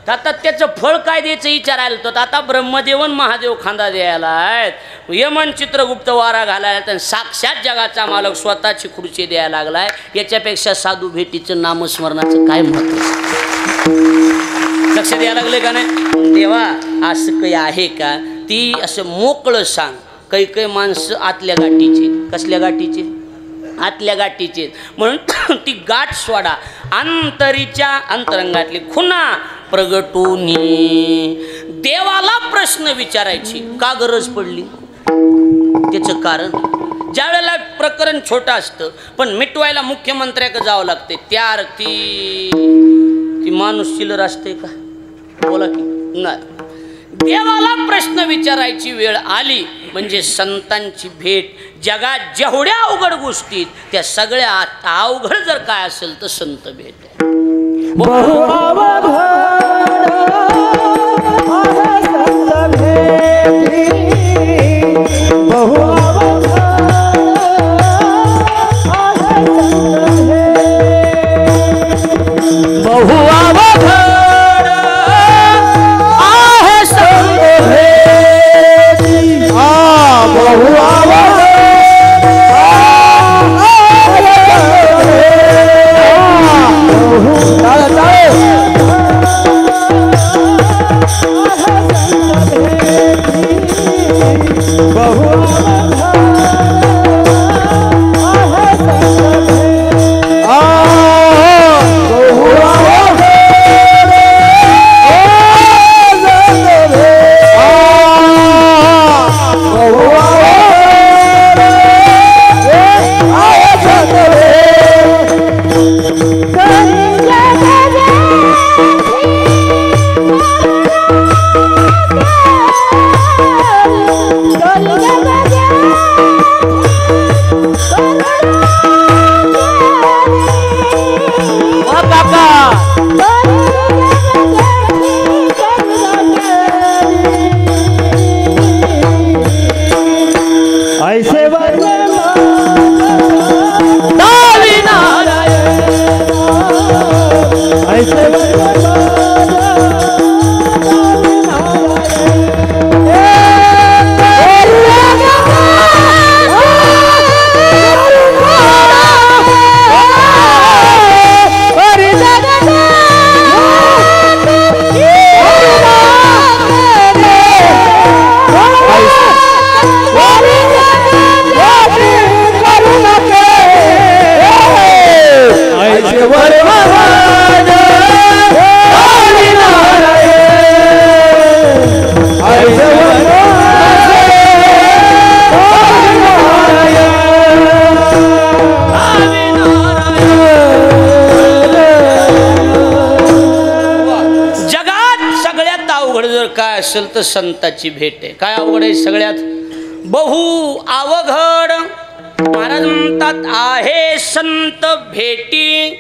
S1: आता त्याचं फळ काय द्यायचं विचारायला होतं. आता ब्रह्मदेवन महादेव खांदा द्यायला आहेत, यमन चित्रगुप्त वारा घालायला तर साक्षात जगाचा मालक स्वतःची खुर्ची द्यायला लागलाय. याच्यापेक्षा साधू भेटीचं नामस्मरणाचं काय महत्त्व. लक्ष द्यायला लागले का नाही. देवा असं काही आहे का ती असं मोकळं सांग. काही काही माणसं आतल्या गाठीचे, कसल्या गाठीचे, आतल्या गाठीचे. म्हणून ती गाठ सोडा. अंतरीच्या अंतरंगातली खुना प्रगटूनी देवाला प्रश्न विचारायची का गरज पडली. त्याचं कारण ज्या वेळेला प्रकरण छोटं असतं पण मिटवायला मुख्यमंत्र्याकडे जावं लागते. त्या ती माणूस चिल्लर असते का. बोला की नाही. देवाला प्रश्न विचारायची वेळ आली म्हणजे संतांची भेट. जगात जेवढ्या अवघड गोष्टीत त्या सगळ्या अवघड जर काय असेल तर संत भेट आहे. असेल तर संताची भेट आहे. काय अवघड आहे सगळ्यात. बहु अवघड महाराज म्हणतात आहे संत भेटी.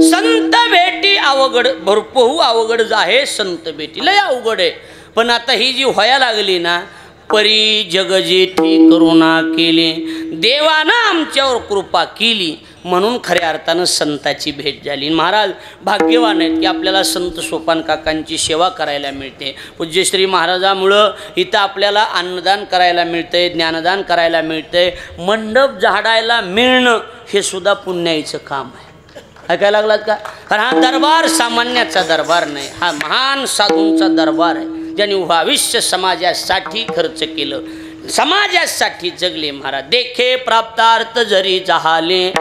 S1: संत भेटी अवघड भरपूर अवघड आहे संत भेटी. लय अवघड आहे. पण आता ही जी व्हायला लागली ना परी जग जेठी करुणा केली. देवानं आमच्यावर कृपा केली म्हणून खऱ्या अर्थानं संताची भेट झाली. महाराज भाग्यवान आहेत की आपल्याला संत सोपान काकांची सेवा करायला मिळते. पूज्यश्री महाराजामुळं इथं आपल्याला अन्नदान करायला मिळतंय, ज्ञानदान करायला मिळतंय, मंडप झाडायला मिळणं हे सुद्धा पुण्याईचं काम आहे. ऐकायला लागलात का. कारण हा दरबार सामान्याचा दरबार नाही, हा महान साधूंचा दरबार आहे ज्यांनी भविष्य समाजासाठी खर्च केलं, समाजासाठी जगले. महाराज देखे प्राप्तार्थ जरी जहाले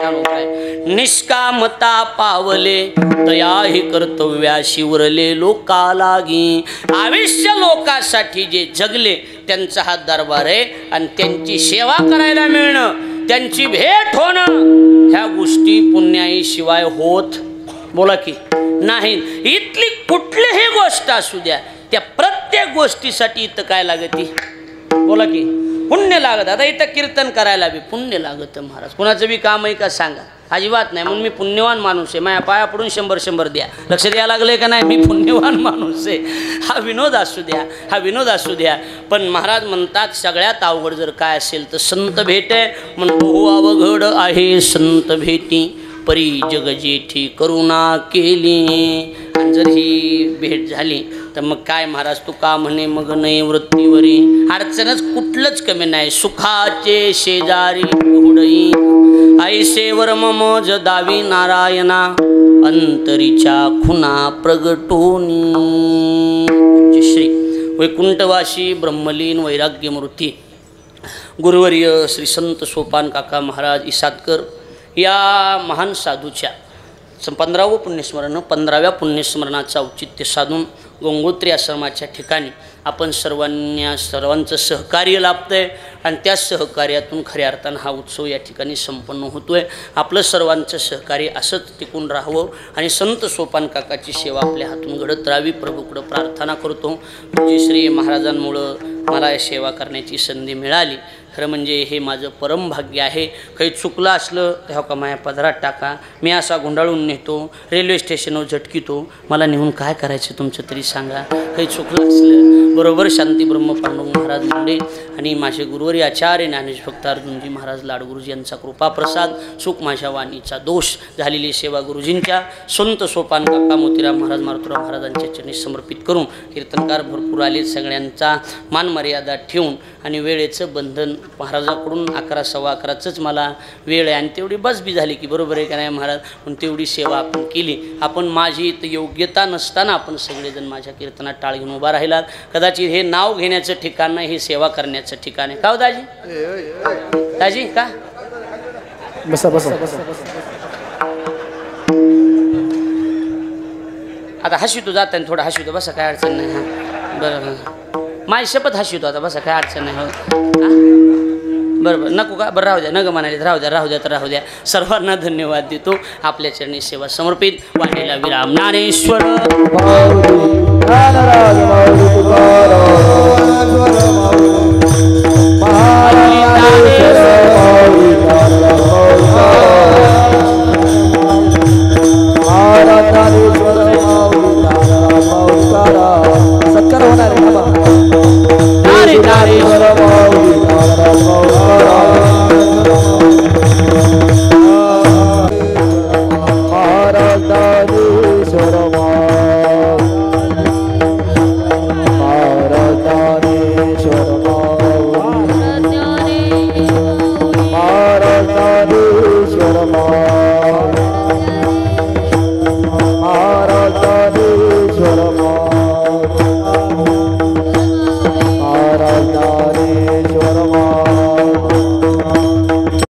S1: निष्कामता पावले तयाही कर्तव्याशी उरले लोका लागी. आयुष्य लोकांसाठी जे जगले त्यांचा हा दरबार आहे आणि त्यांची सेवा करायला मिळणं, त्यांची भेट होणं ह्या गोष्टी पुण्याई शिवाय होत बोला की नाही. इथली कुठलीही गोष्ट असू द्या त्या प्रत्येक गोष्टीसाठी इथं काय लागते बोला की पुण्य लागत. आता इथं कीर्तन करायला बी पुण्य लागतं महाराज. कुणाचं बी काम आहे का सांगा? अजिबात नाही. म्हणून मी पुण्यवान माणूस आहे. माझ्या पाया पडून 100 द्या. लक्ष द्यायला लागले का नाही? मी पुण्यवान माणूस आहे. हा विनोद असू द्या, हा विनोद असू द्या. पण महाराज म्हणतात सगळ्यात अवघड जर काय असेल तर संत भेट आहे. म्हणतो हो अवघड आहे संत भेटी, परी जग जेठी करुणा केली. आणि जर ही भेट झाली तर मग काय महाराज तू का म्हणे मग नाही वृत्तीवरी. अडचणच कुठलंच कमी नाही. सुखाचे शेजारी उडई ऐसे वर्म मोज दावी नारायणा, अंतरीच्या खुना प्रगटोनी. श्री वैकुंठवासी ब्रह्मलीन वैराग्यमूर्ती गुरुवर्य श्री संत सोपान काका महाराज इसादकर या महान साधूच्या 15वं पुण्यस्मरण 15व्या पुण्यस्मरणाचं औचित्य साधून गंगोत्री आश्रमाच्या ठिकाणी आपण सर्वांचं सहकार्य लाभतं आहे. आणि त्या सहकार्यातून खऱ्या अर्थानं हा उत्सव या ठिकाणी संपन्न होतो आहे. आपलं सर्वांचं सहकार्य असंच टिकून राहावं आणि संत सोपान काकाची सेवा आपल्या हातून घडत राहावी प्रभूकडं प्रार्थना करतो. म्हणजे श्री महाराजांमुळं मला या सेवा करण्याची संधी मिळाली. खरं म्हणजे हे माझं परम भाग्य आहे. काही चुकलं असलं तेव्हा का माझ्या पदरात टाका. मी असा गुंडाळून नेतो, रेल्वे स्टेशनवर झटकितो. मला नेऊन काय करायचं तुमचं तरी सांगा. काही चुकलं असलं बरोबर शांती ब्रह्म पांडुरंग महाराज मुंडे आणि माझे गुरुवारी आचार्य ज्ञानेश भक्त अर्जुनजी महाराज लाडगुरुजी यांचा कृपाप्रसाद, सुख माझ्या वाणीचा दोष, झालेली सेवा गुरुजींच्या, संत सोपान काका मोतीराम महाराज मारुतीराव महाराजांच्या चरणी समर्पित करून कीर्तनकार भरपूर आले. सगळ्यांचा मान मर्यादा ठेवून आणि वेळेचं बंधन महाराजाकडून 11 सव्वा 11च मला वेळ आहे आणि तेवढी बस बी झाली की बरोबर आहे का नाही महाराज. पण तेवढी सेवा आपण केली. आपण माझी योग्यता नसताना आपण सगळेजण माझ्या कीर्तनात टाळ घेऊन उभा राहिलात. कदाचित हे नाव घेण्याचं ठिकाण नाही, हे सेवा करण्याचं ठिकाण आहे. का हो दाजी? दाजी का
S2: बसा बसा.
S1: आता हसवितो जाताना थोडं हसवितो बसा, काय अडचण नाही. हां बरं माझी शपथ हसवितो आता बसा, काय अडचण नाही. हो बरोबर नको का? बरं राहू द्या. नग म्हणाले राहू द्या राहू द्या तर राहू द्या. सर्वांना धन्यवाद देतो. आपल्या चरणी सेवा समर्पित. वाणीला विराम. ज्ञानेश्वर
S3: महाराज